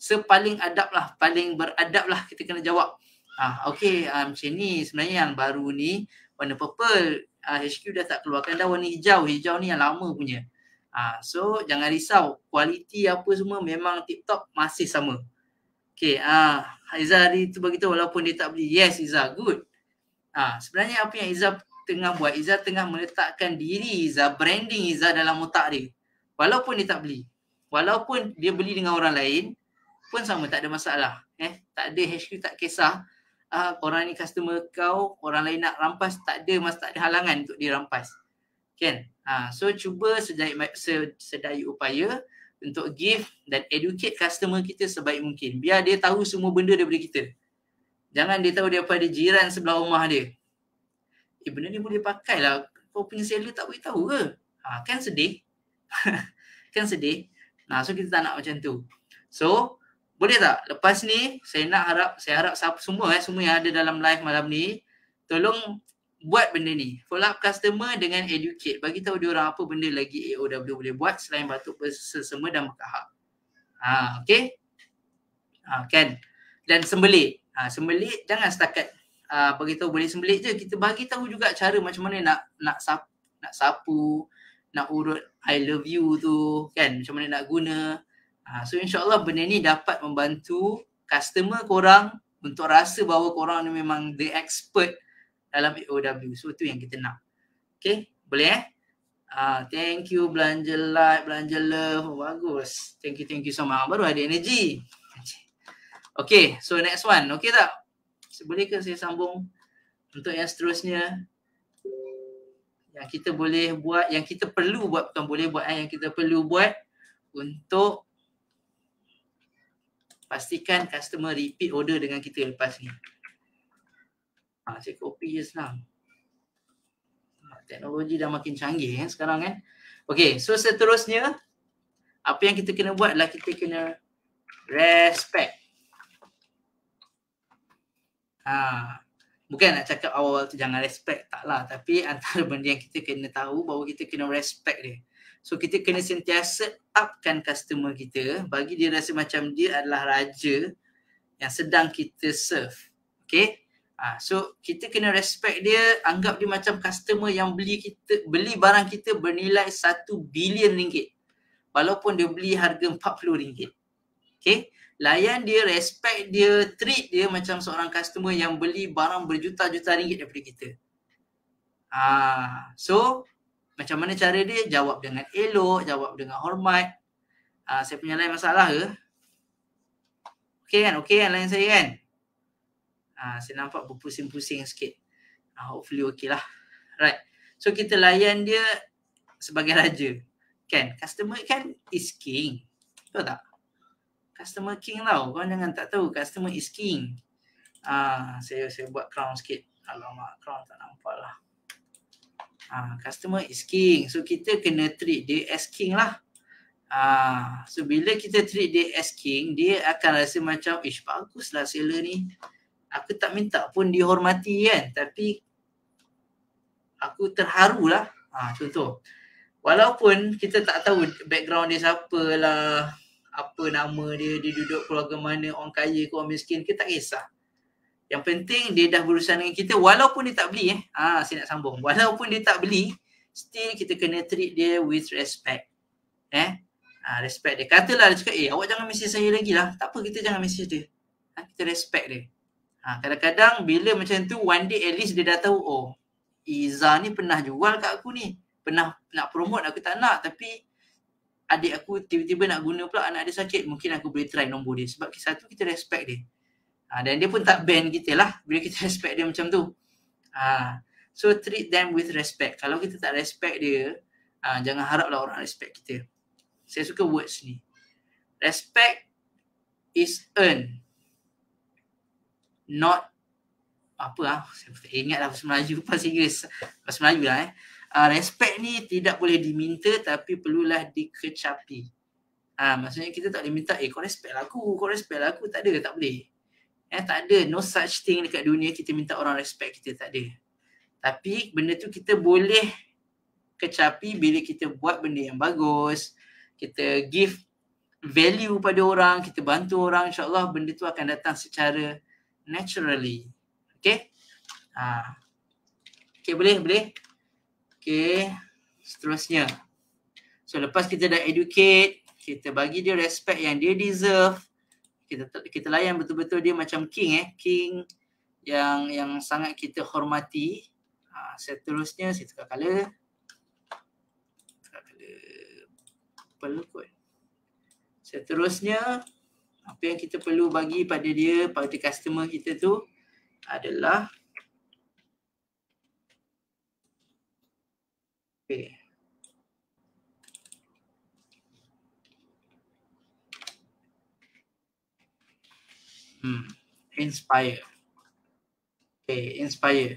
sepaling adab lah, paling beradab lah kita kena jawab. Okay, macam ni sebenarnya yang baru ni warna purple, HQ dah tak keluarkan dah warna hijau. Hijau ni yang lama punya. So jangan risau, kualiti apa semua memang tip-top, masih sama. Okay, Izzah hari tu beritahu walaupun dia tak beli. Yes Izzah, good. Sebenarnya apa yang Izzah tengah buat, Izzah tengah meletakkan diri Izzah, branding Izzah dalam otak dia. Walaupun dia tak beli, walaupun dia beli dengan orang lain pun sama, tak ada masalah. Tak ada HQ, tak kisah. Orang ni customer kau, orang lain nak rampas, tak ada halangan untuk dia rampas. Kan? So cuba sedaya upaya untuk give dan educate customer kita sebaik mungkin. Biar dia tahu semua benda daripada kita. Jangan dia tahu daripada jiran sebelah rumah dia. Benda ni boleh pakai lah. Kau punya seller tak boleh tahu ke? Kan sedih. Kan sedih. So kita tak nak macam tu. So, boleh tak lepas ni saya harap semua yang ada dalam live malam ni tolong buat benda ni. Follow up customer dengan educate. Bagi tahu dia orang apa benda lagi AOW boleh buat selain batuk bersesema dan berkahak. Okay. Kan. Dan sembelit. Sembelit jangan setakat beritahu boleh sembelit je. Kita bagi tahu juga cara macam mana nak sapu, nak urut I love you tu kan, macam mana nak guna. So insyaAllah benda ni dapat membantu customer korang untuk rasa bahawa korang ni memang the expert dalam AOW. So tu yang kita nak. Okay, boleh thank you belanja like, belanja love. Bagus. Thank you so much. Baru ada energy. Okay, so next one. Okay tak? Boleh ke saya sambung untuk yang seterusnya? Yang kita boleh buat, yang kita perlu buat, bukan boleh buat, yang kita perlu buat untuk pastikan customer repeat order dengan kita lepas ni. Saya copy je senang. Teknologi dah makin canggih sekarang kan. Okay, so seterusnya apa yang kita kena buat adalah kita kena respect. Bukan nak cakap awal tu jangan respect, taklah. Tapi antara benda yang kita kena tahu bahawa kita kena respect dia. So kita kena sentiasa upkan customer kita bagi dia rasa macam dia adalah raja yang sedang kita serve. Okay. So kita kena respect dia, anggap dia macam customer yang beli barang kita bernilai 1 bilion ringgit. Walaupun dia beli harga RM40. Okay. Layan dia, respect dia, treat dia macam seorang customer yang beli barang berjuta-juta ringgit daripada kita. So macam mana cara dia? Jawab dengan elok, jawab dengan hormat. Saya punya line masalah ke? Okay kan line saya kan? Saya nampak berpusing-pusing sikit. Hopefully okay lah. Right. So kita layan dia sebagai raja. Kan? Customer kan is king. Betul tak? Customer king tau. Korang jangan tak tahu. Customer is king. Saya buat crown sikit. Alamak, crown tak nampak lah. Customer is king. So kita kena treat dia as king lah. So bila kita treat dia as king, dia akan rasa macam, baguslah seller ni. Aku tak minta pun dihormati kan. Tapi aku terharulah. Contoh. Walaupun kita tak tahu background dia siapa lah, apa nama dia duduk keluarga mana, orang kaya ke orang miskin, kita tak kisah. Yang penting dia dah berurusan dengan kita walaupun dia tak beli saya nak sambung. Walaupun dia tak beli, still kita kena treat dia with respect. Respect dia. Katalah dia cakap, awak jangan mesej saya lagi lah. Tak apa, kita jangan mesej dia. Kita respect dia. Kadang-kadang bila macam tu, one day at least dia dah tahu, Iza ni pernah jual kat aku ni. Pernah nak promote, aku tak nak. Tapi adik aku tiba-tiba nak guna pula, anak dia sakit, mungkin aku boleh try nombor dia. Sebab satu, kita respect dia. Dan dia pun tak ban kita lah bila kita respect dia macam tu. So treat them with respect. Kalau kita tak respect dia, jangan haraplah orang respect kita. Saya suka words ni. Respect is earned, not saya tak ingat lah bahasa Melayu, bahasa Inggeris, bahasa Melayu lah respect ni tidak boleh diminta tapi perlulah dikecapi. Maksudnya kita tak boleh minta, kau respect lah aku, tak ada, tak boleh. Tak ada, no such thing dekat dunia kita minta orang respect kita, tak ada. Tapi benda tu kita boleh kecapi bila kita buat benda yang bagus, kita give value pada orang, kita bantu orang, insyaAllah benda tu akan datang secara naturally. Okay? Okay, boleh? Okay, seterusnya. So lepas kita dah educate, kita bagi dia respect yang dia deserve, kita layan betul-betul dia macam king king yang sangat kita hormati. Seterusnya saya tukar color purple kot. Seterusnya apa yang kita perlu bagi pada dia, pada customer kita tu adalah inspire. Inspire.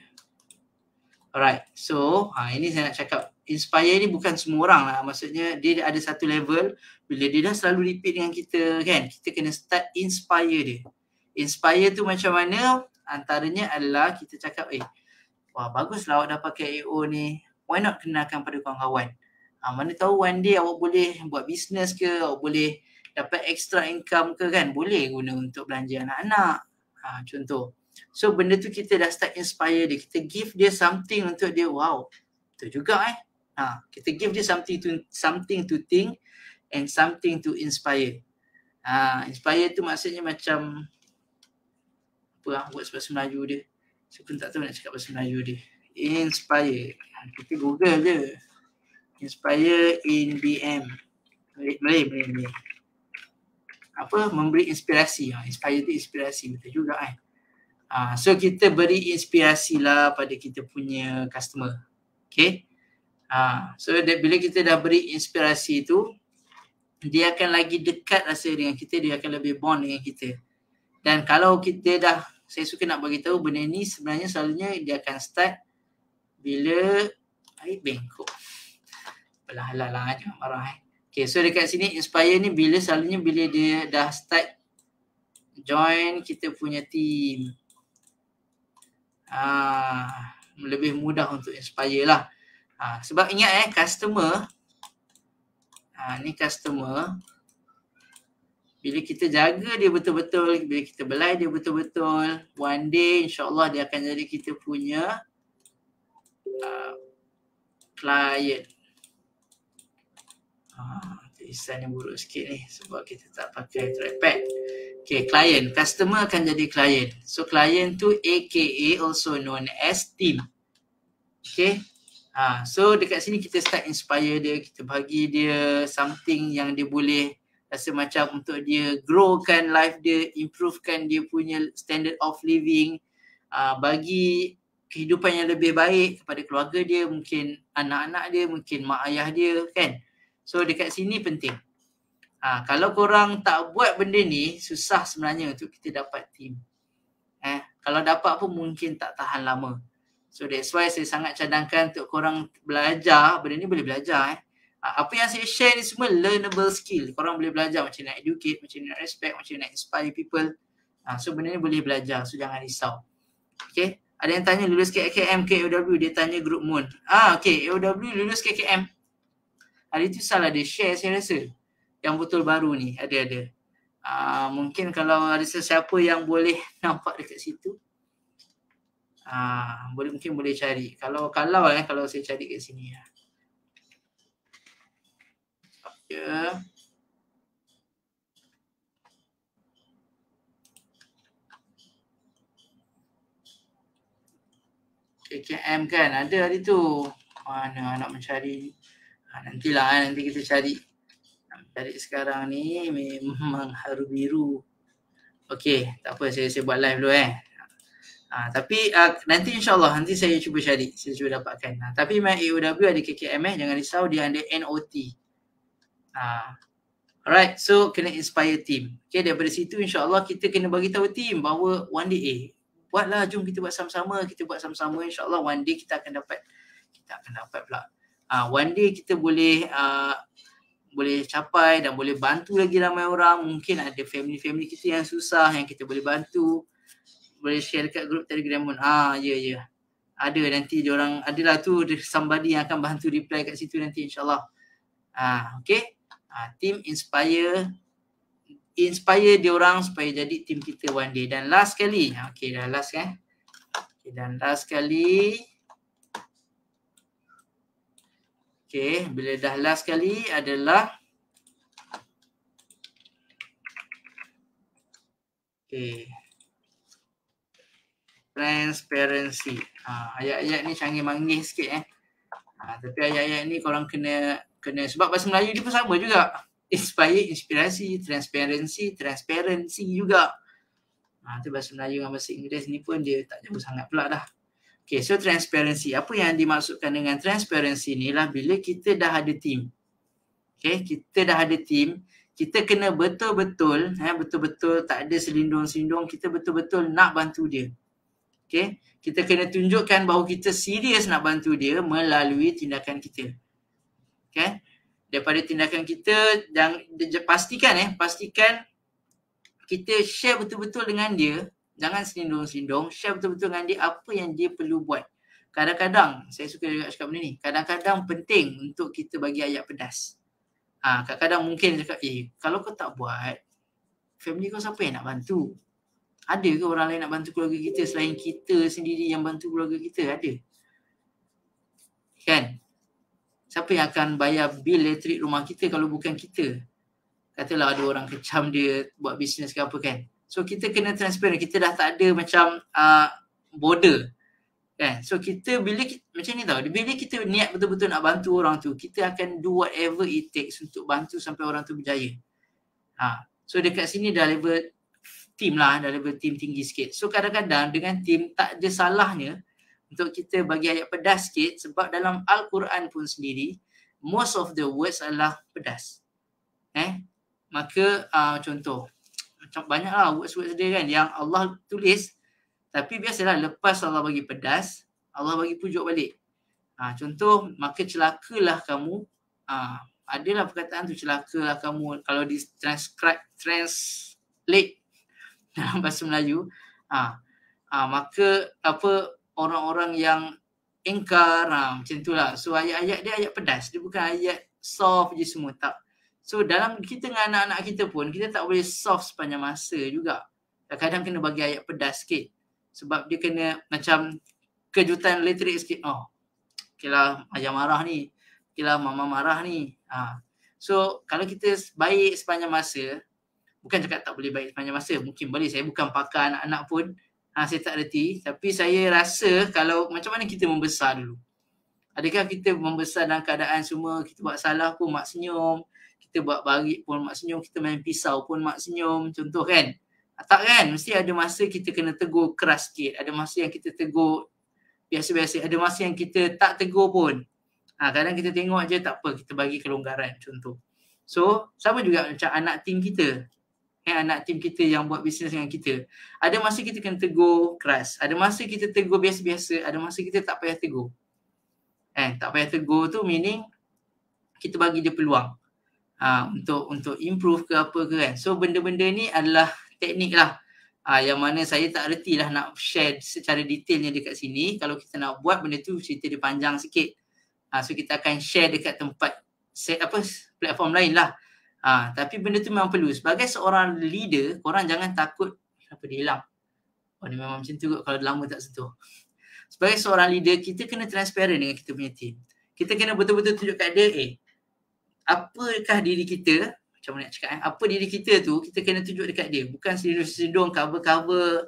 Alright, so ini saya nak cakap inspire ni bukan semua orang lah. Maksudnya dia ada satu level, bila dia dah selalu repeat dengan kita kan, kita kena start inspire dia. Inspire tu macam mana? Antaranya adalah kita cakap, wah baguslah awak dah pakai AO ni, why not kenalkan pada kawan-kawan. Mana tahu one day awak boleh buat bisnes ke, awak boleh dapat extra income ke kan, boleh guna untuk belanja anak-anak. Contoh. So benda tu kita dah start inspire dia, kita give dia something untuk dia, wow, betul juga kita give dia something to think and something to inspire. Inspire tu maksudnya macam apa buat bahasa Melayu dia. Saya pun tak tahu nak cakap bahasa Melayu dia. Inspire. Kita Google je. Inspire in BM. Boleh. Apa? Memberi inspirasi. Inspire tu inspirasi. Betul juga kan. So kita beri inspirasi lah pada kita punya customer. Okay. So bila kita dah beri inspirasi tu, dia akan lagi dekat rasa dengan kita, dia akan lebih bond dengan kita. Dan kalau kita dah, saya suka nak bagi tahu benda ni sebenarnya selalunya dia akan start bila air bengkok. Belah-halah jangan marah. Okay, so dekat sini inspire ni selalunya bila dia dah start join kita punya team. Lebih mudah untuk inspire lah. Sebab ingat customer, ni customer, bila kita jaga dia betul-betul, bila kita belai dia betul-betul, one day insyaAllah dia akan jadi kita punya client. Tulisan yang buruk sikit ni sebab kita tak pakai trackpad. Okay, client. Customer akan jadi client. So client tu aka also known as team. Okay. So dekat sini kita start inspire dia, kita bagi dia something yang dia boleh rasa macam untuk dia growkan life dia, improvekan dia punya standard of living, bagi kehidupan yang lebih baik kepada keluarga dia, mungkin anak-anak dia, mungkin mak ayah dia kan. So dekat sini penting. Kalau korang tak buat benda ni, susah sebenarnya untuk kita dapat team. Kalau dapat pun mungkin tak tahan lama. So that's why saya sangat cadangkan untuk korang belajar, benda ni boleh belajar. Apa yang saya share ni semua learnable skill. Korang boleh belajar macam nak educate, macam nak respect, macam nak inspire people. So benda ni boleh belajar, so jangan risau. Okay, ada yang tanya lulus KKM ke AOW, dia tanya group Moon. Okay, AOW lulus KKM. Hari tu salah dia share saya rasa. Yang betul baru ni ada. Mungkin kalau ada sesiapa yang boleh nampak dekat situ, mungkin boleh cari. Kalau saya cari kat sini ya. KKM kan ada hari tu. Mana nak mencari? Nantilah, nanti kita cari. Cari sekarang ni memang haru biru. Okey, tak apa, saya buat live dulu tapi nanti insyaAllah nanti saya cuba cari, saya cuba dapatkan. Tapi memang AOW ada KKM jangan risau, dia ada NOT. Alright, so kena inspire team. Okay, daripada situ insyaAllah kita kena bagi tahu team bahawa one day buatlah, jom kita buat sama-sama, insyaAllah one day kita akan dapat pula. One day kita boleh capai dan boleh bantu lagi ramai orang. Mungkin ada family kita yang susah yang kita boleh bantu. Boleh share dekat grup Telegram pun. Ya. Ada nanti diorang, adalah tu somebody yang akan bantu reply kat situ nanti insyaAllah. Okay. Team inspire diorang supaya jadi team kita one day. Dan last sekali. Okay, dah last kan. Dan last sekali. Okay, bila dah last kali adalah transparency. Ayat-ayat ni canggih manggih sikit tapi ayat-ayat ni korang kena sebab bahasa Melayu dia pun sama juga. Inspirasi, transparency juga. Tu bahasa Melayu dengan bahasa Inggeris ni pun dia tak jauh sangat pula dah. Okay, so transparency. Apa yang dimaksudkan dengan transparency ni lah bila kita dah ada team. Okay, kita dah ada team, kita kena betul-betul tak ada selindung-selindung, kita betul-betul nak bantu dia. Okay, kita kena tunjukkan bahawa kita serius nak bantu dia melalui tindakan kita. Okay, daripada tindakan kita, dan pastikan kita share betul-betul dengan dia. Jangan selindung-selindung, share betul-betul dengan dia apa yang dia perlu buat. Kadang-kadang, saya suka juga cakap benda ni, kadang-kadang penting untuk kita bagi ayat pedas. Kadang-kadang mungkin cakap, kalau kau tak buat, family kau siapa yang nak bantu? Ada ke orang lain nak bantu keluarga kita selain kita sendiri yang bantu keluarga kita? Ada. Kan? Siapa yang akan bayar bil elektrik rumah kita kalau bukan kita? Katalah ada orang kecam dia buat bisnes ke apa kan. So kita kena transparent. Kita dah tak ada macam border. Kan? So kita macam ni tau. Bila kita niat betul-betul nak bantu orang tu, kita akan do whatever it takes untuk bantu sampai orang tu berjaya. So dekat sini dah level team lah, dah level team tinggi sikit. So kadang-kadang dengan team tak ada salahnya untuk kita bagi ayat pedas sikit, sebab dalam Al-Quran pun sendiri most of the words adalah pedas. Maka contoh macam banyaklah words-words dia kan yang Allah tulis, tapi biasalah lepas Allah bagi pedas, Allah bagi pujuk balik. Contoh, maka celakalah kamu. Adalah perkataan tu, celakalah kamu. Kalau di translate dalam bahasa Melayu, maka orang-orang yang engkar, macam itulah. So ayat-ayat dia ayat pedas, dia bukan ayat soft je semua, tak. So dalam kita dengan anak-anak kita pun, kita tak boleh soft sepanjang masa juga. Kadang-kadang kena bagi ayat pedas sikit, sebab dia kena macam kejutan elektrik sikit. Okay lah, ayah marah ni, okay lah, mama marah ni. So kalau kita baik sepanjang masa, bukan cakap tak boleh baik sepanjang masa, mungkin boleh. Saya bukan pakar anak-anak pun, saya tak reti. Tapi saya rasa kalau macam mana kita membesar dulu. Adakah kita membesar dalam keadaan semua kita buat salah pun mak senyum, kita buat baik pun mak senyum, kita main pisau pun mak senyum, contoh kan? Tak kan? Mesti ada masa kita kena tegur keras sikit, ada masa yang kita tegur biasa-biasa, ada masa yang kita tak tegur pun. Kadang kita tengok je, tak apa, kita bagi kelonggaran, contoh. So sama juga macam anak tim kita, anak tim kita yang buat bisnes dengan kita. Ada masa kita kena tegur keras, ada masa kita tegur biasa-biasa, ada masa kita tak payah tegur. Tak payah tegur tu meaning kita bagi dia peluang untuk improve ke apa ke kan. So benda-benda ni adalah teknik lah, yang mana saya tak reti lah nak share secara detailnya dekat sini. Kalau kita nak buat benda tu, cerita dia panjang sikit. So kita akan share dekat tempat platform lain lah. Tapi benda tu memang perlu. Sebagai seorang leader, korang jangan takut. Kenapa dia hilang? Dia memang macam tu kot kalau lama tak sentuh. Sebagai seorang leader, kita kena transparent dengan kita punya team. Kita kena betul-betul tunjuk kat dia, apakah diri kita, macam mana nak cakap, apa diri kita tu, kita kena tunjuk dekat dia. Bukan selindung-selindung, cover-cover.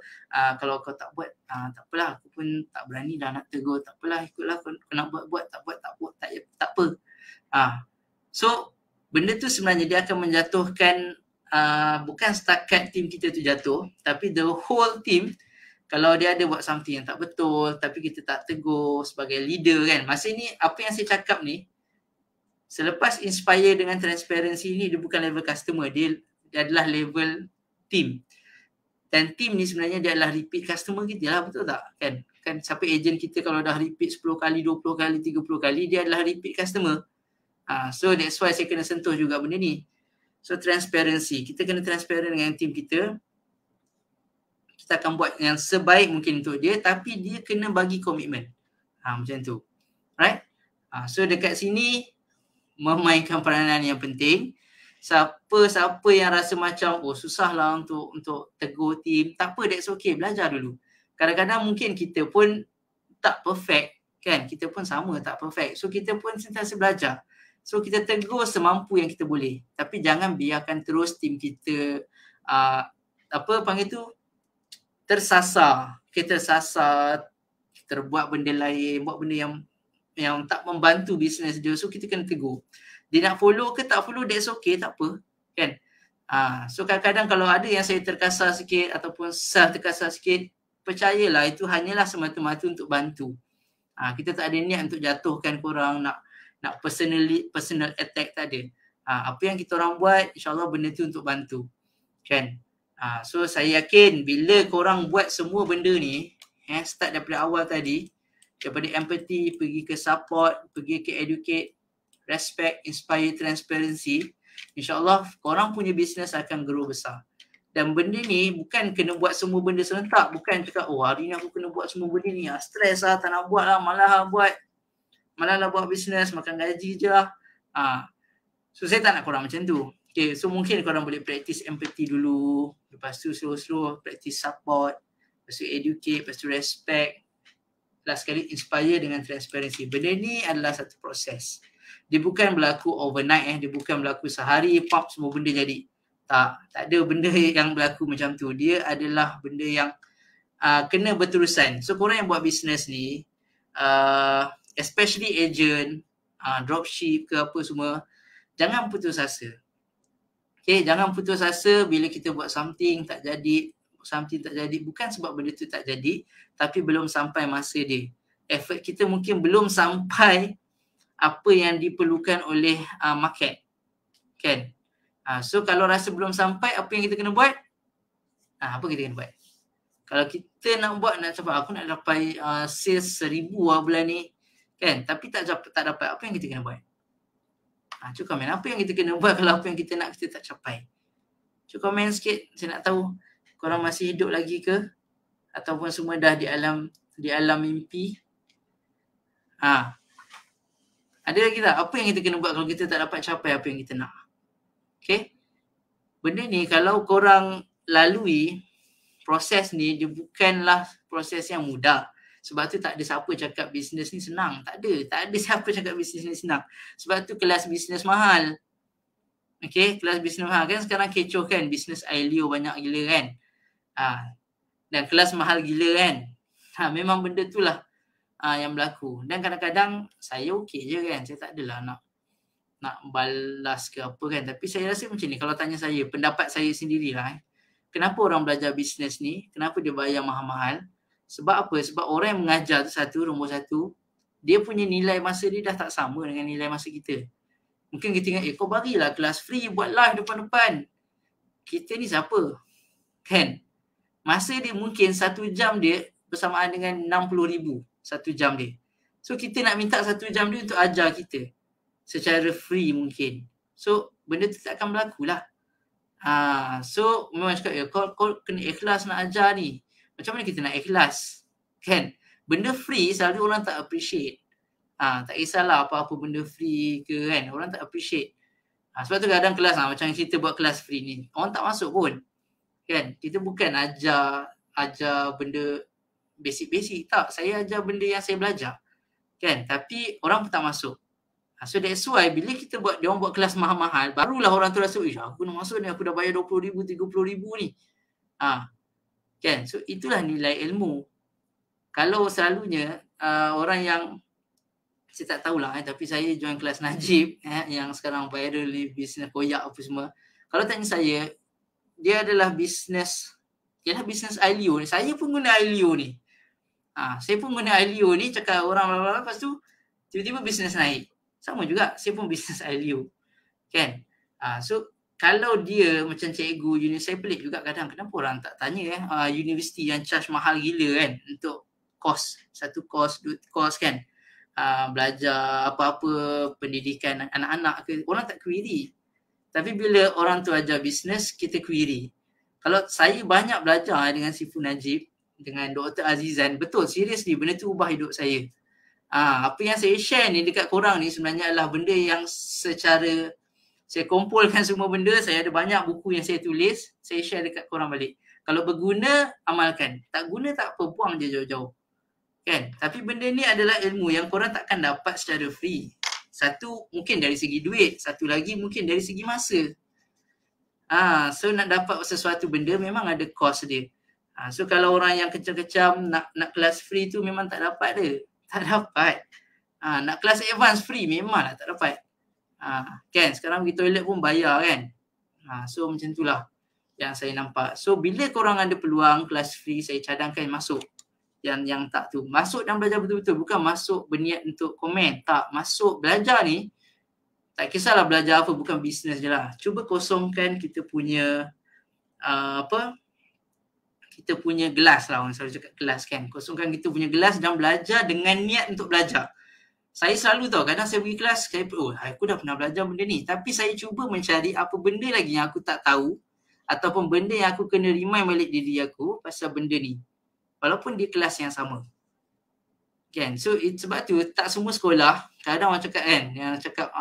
Kalau kau tak buat, tak apalah, aku pun tak berani dah nak tegur. Tak apalah, ikutlah, kau nak buat, tak apa. So, benda tu sebenarnya dia akan menjatuhkan, bukan setakat team kita tu jatuh, tapi the whole team. Kalau dia ada buat something yang tak betul, tapi kita tak tegur sebagai leader kan. Masa ni, apa yang saya cakap ni, selepas inspire dengan transparency ni, dia bukan level customer, dia adalah level team. Dan team ni sebenarnya dia adalah repeat customer kita lah, betul tak? Kan siapa agent kita kalau dah repeat 10 kali, 20 kali, 30 kali, dia adalah repeat customer. So that's why saya kena sentuh juga benda ni. So transparency, kita kena transparent dengan team kita. Kita akan buat yang sebaik mungkin untuk dia, tapi dia kena bagi komitmen. Macam tu. Right? So dekat sini, memainkan peranan yang penting. Siapa yang rasa macam susahlah untuk tegur team, tak apa, that's okay, belajar dulu. Kadang-kadang mungkin kita pun tak perfect kan, kita pun sama tak perfect. So kita pun sentiasa belajar. So kita tegur semampu yang kita boleh, tapi jangan biarkan terus team kita tersasar. Kita terbuat benda lain, buat benda yang tak membantu bisnes dia. So kita kena tegur. Dia nak follow ke tak follow, that's okay, tak apa kan. So kadang-kadang kalau ada yang saya terkasar sikit ataupun terkasar sikit, percayalah itu hanyalah semata-mata untuk bantu. Kita tak ada niat untuk jatuhkan korang, nak personal attack, tak ada. Apa yang kita orang buat, insyaAllah benda tu untuk bantu kan. So saya yakin bila korang buat semua benda ni, start daripada awal tadi, daripada empathy, pergi ke support, pergi ke educate, respect, inspire, transparency, insyaAllah korang punya business akan grow besar. Dan benda ni bukan kena buat semua benda serentak. Bukan cakap, oh hari ni aku kena buat semua benda ni. Stres lah, tak nak buat lah, malah lah buat business, makan gaji je lah. So saya tak nak korang macam tu. Okay, so mungkin korang boleh practice empathy dulu. Lepas tu slow-slow practice support. Lepas tu educate, lepas tu respect. Last sekali inspire dengan transparency. Benda ni adalah satu proses. Dia bukan berlaku overnight. Dia bukan berlaku sehari, pop semua benda jadi. Tak ada benda yang berlaku macam tu. Dia adalah benda yang kena berterusan. So korang yang buat business ni, especially agent, dropship ke apa semua, jangan putus asa. Okay, jangan putus asa bila kita buat something tak jadi. Bukan sebab benda tu tak jadi, tapi belum sampai masa dia. Effort kita mungkin belum sampai apa yang diperlukan oleh market. Kan? So kalau rasa belum sampai, apa yang kita kena buat? Apa kita kena buat? Kalau kita nak buat, nak capai, aku nak dapat sales 1,000 bulan ni, kan? Tapi tak dapat, apa yang kita kena buat? Cuba komen, apa yang kita kena buat kalau apa yang kita nak kita tak capai? Cuba komen sikit, saya nak tahu korang masih hidup lagi ke? Ataupun semua dah di alam mimpi? Ada lagi tak? Apa yang kita kena buat kalau kita tak dapat capai apa yang kita nak? Okay? Benda ni kalau korang lalui proses ni, dia bukanlah proses yang mudah. Sebab tu tak ada siapa cakap bisnes ni senang. Tak ada siapa cakap bisnes ni senang. Sebab tu kelas bisnes mahal. Okay, kelas bisnes mahal kan sekarang kecoh kan. Bisnes Ailio banyak gila kan. Dan kelas mahal gila kan. Memang benda tu lah yang berlaku. Dan kadang-kadang saya okey je kan. Saya tak adalah nak balas ke apa kan. Tapi saya rasa macam ni. Kalau tanya saya, pendapat saya sendirilah. Kenapa orang belajar bisnes ni? Kenapa dia bayar mahal-mahal? Sebab apa? Sebab orang yang mengajar tu nombor satu, dia punya nilai masa dia dah tak sama dengan nilai masa kita. Mungkin kita ingat, kau barilah kelas free, buat live depan-depan. Kita ni siapa? Kan? Masa dia mungkin 1 jam dia bersamaan dengan 60,000 1 jam dia. So kita nak minta 1 jam dia untuk ajar kita secara free mungkin. So benda tu tak akan berlaku lah. So memang cakap, kau kena ikhlas nak ajar ni. Macam mana kita nak ikhlas? Kan? Benda free selalu orang tak appreciate. Tak kisahlah apa-apa benda free ke kan. Orang tak appreciate. Sebab tu kadang kelas macam kita buat kelas free ni, orang tak masuk pun. Kan? Kita bukan ajar benda basic-basic. Tak, saya ajar benda yang saya belajar. Kan? Tapi orang pun tak masuk. So that's why bila kita buat, dia orang buat kelas mahal-mahal, barulah orang tu rasa, aku nak masuk ni, aku dah bayar 20,000, 30,000 ni. Kan? So itulah nilai ilmu. Kalau selalunya orang yang, saya tak tahulah tapi saya join kelas Najib yang sekarang viral ni, bisnes koyak apa semua. Kalau tanya saya, dia adalah bisnes Ailio ni. Saya pun guna Ailio ni. Saya pun guna Ailio ni, cakap orang lepas tu tiba-tiba bisnes naik. Sama juga, saya pun bisnes Ailio. Kan? So kalau dia macam cikgu saya pelik juga kadang, kenapa orang tak tanya universiti yang charge mahal gila kan untuk satu kos kan, belajar apa-apa pendidikan anak-anak ke, orang tak query. Tapi bila orang tu ajar bisnes, kita query. Kalau saya banyak belajar dengan Sifu Najib, dengan Dr. Azizan, betul, seriously benda tu ubah hidup saya. Apa yang saya share ni dekat korang ni sebenarnya adalah benda yang secara saya kumpulkan semua benda, saya ada banyak buku yang saya tulis, saya share dekat korang balik. Kalau berguna, amalkan. Tak guna tak apa, buang je jauh-jauh. Kan? Tapi benda ni adalah ilmu yang korang takkan dapat secara free. Satu, mungkin dari segi duit. Satu lagi, mungkin dari segi masa. So nak dapat sesuatu benda memang ada cost dia. So kalau orang yang kecam-kecam nak kelas free tu memang tak dapat dia. Tak dapat. Nak kelas advance free memanglah tak dapat. Kan sekarang pergi toilet pun bayar kan. So macam itulah yang saya nampak. So bila korang ada peluang kelas free, saya cadangkan masuk. Yang tak tu, masuk dan belajar betul-betul. Bukan masuk berniat untuk komen. Tak, masuk belajar ni, tak kisahlah belajar apa, bukan bisnes je lah. Cuba kosongkan kita punya kita punya gelas lah, orang selalu cakap gelas kan. Kosongkan kita punya gelas dan belajar dengan niat untuk belajar. Saya selalu tahu, kadang saya pergi kelas, aku dah pernah belajar benda ni. Tapi saya cuba mencari apa benda lagi yang aku tak tahu ataupun benda yang aku kena remind balik diri aku pasal benda ni. Walaupun di kelas yang sama. Kan? So sebab tu tak semua sekolah, kadang orang cakap kan, yang cakap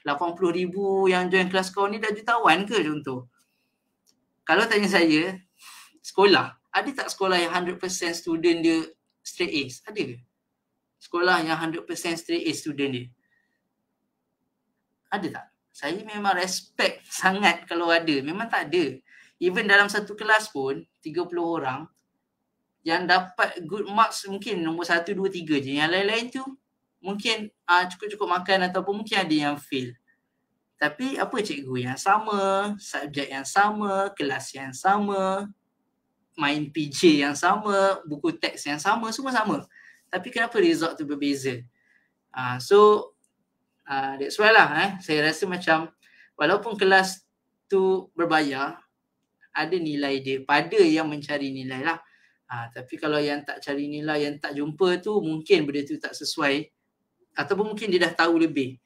80,000 yang join kelas kau ni dah jutawan ke contoh. Kalau tanya saya, sekolah, ada tak sekolah yang 100% student dia straight A's? Ada ke? Sekolah yang 100% straight A student dia? Ada tak? Saya memang respect sangat kalau ada. Memang tak ada. Even dalam satu kelas pun, 30 orang, yang dapat good marks mungkin nombor 1, 2, 3 je. Yang lain-lain tu mungkin cukup-cukup makan ataupun mungkin ada yang fail. Tapi apa cikgu yang sama, subjek yang sama, kelas yang sama, main PJ yang sama, buku teks yang sama, semua sama. Tapi kenapa result tu berbeza? So that's why lah saya rasa macam walaupun kelas tu berbayar, ada nilai dia pada yang mencari nilai lah. Tapi kalau yang tak cari nilai, yang tak jumpa tu, mungkin benda tu tak sesuai ataupun mungkin dia dah tahu lebih.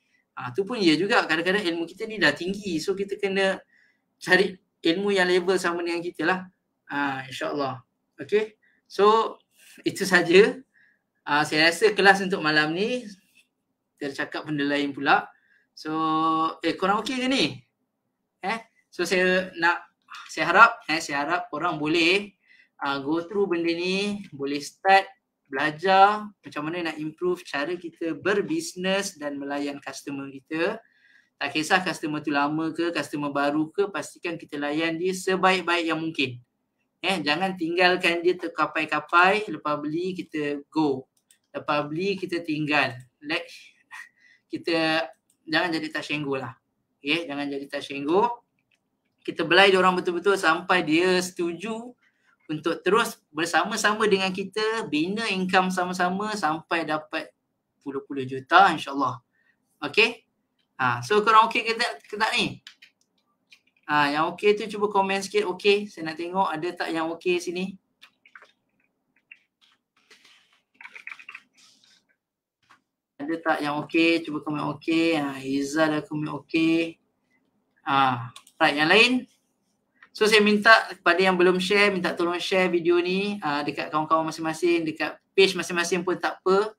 Tu pun ya juga, kadang-kadang ilmu kita ni dah tinggi, so kita kena cari ilmu yang level sama dengan kita lah. InsyaAllah. Okay, so itu saja. Saya rasa kelas untuk malam ni tercakap benda lain pula. So korang okey ke ni? So saya harap korang boleh go through benda ni, boleh start belajar macam mana nak improve cara kita berbisnes dan melayan customer kita. Tak kisah customer tu lama ke, customer baru ke, pastikan kita layan dia sebaik-baik yang mungkin. Jangan tinggalkan dia terkapai-kapai, lepas beli kita go. Lepas beli kita tinggal. Kita jangan jadi tasyenggo lah. Jangan jadi tasyenggo. Kita belai dia orang betul-betul sampai dia setuju untuk terus bersama-sama dengan kita, bina income sama-sama sampai dapat puluh-puluh juta insyaAllah. Okay? So korang okey ke tak ni? Yang okey tu cuba komen sikit. Okey, saya nak tengok ada tak yang okey sini. Ada tak yang okey? Cuba komen okey. Izzah dah komen okey. Right, yang lain. So saya minta kepada yang belum share, minta tolong share video ni dekat kawan-kawan masing-masing, dekat page masing-masing pun tak apa.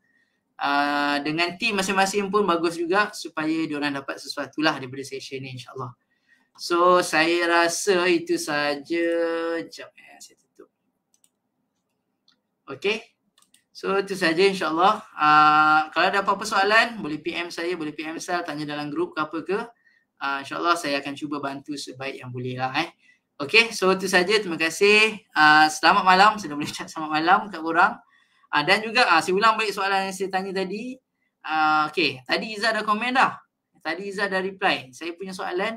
Dengan team masing-masing pun bagus juga supaya diorang dapat sesuatu lah daripada session ni insyaAllah. So saya rasa itu saja. Sekejap saya tutup. Okay. So itu saja insyaAllah. Kalau ada apa-apa soalan, boleh PM saya, boleh PM Sal, tanya dalam grup ke apa ke. InsyaAllah saya akan cuba bantu sebaik yang boleh lah. Okay, so itu saja. Terima kasih. Selamat malam. Saya dah boleh cakap selamat malam kat korang. Dan juga saya ulang balik soalan yang saya tanya tadi. Okay, tadi Izzah dah komen dah. Tadi Izzah dah reply. Saya punya soalan,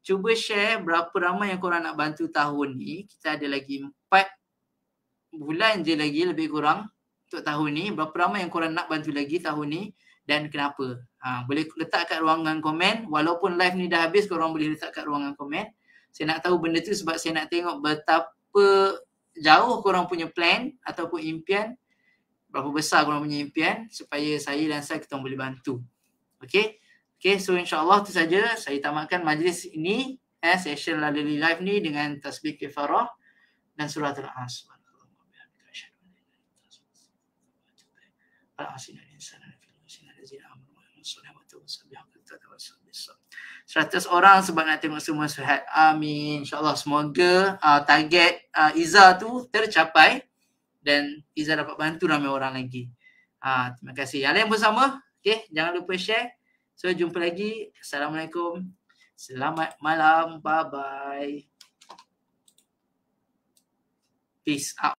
cuba share berapa ramai yang korang nak bantu tahun ni. Kita ada lagi 4 bulan je lagi lebih kurang untuk tahun ni. Berapa ramai yang korang nak bantu lagi tahun ni dan kenapa? Boleh letak kat ruangan komen. Walaupun live ni dah habis, korang boleh letak kat ruangan komen. Saya nak tahu benda tu sebab saya nak tengok betapa jauh korang punya plan ataupun impian, berapa besar korang punya impian supaya saya dan saya kita boleh bantu. Okay, so insyaAllah tu saja. Saya tamatkan majlis ini, session lalui live ni dengan tasbih kifarah dan surah Al-As. Al-Asinah 100 orang sebab nak tengok semua sihat. Amin. InsyaAllah semoga target Izzah tu tercapai dan Izzah dapat bantu ramai orang lagi. Terima kasih. Yang lain pun sama. Okay, jangan lupa share. So jumpa lagi. Assalamualaikum. Selamat malam. Bye-bye. Peace out.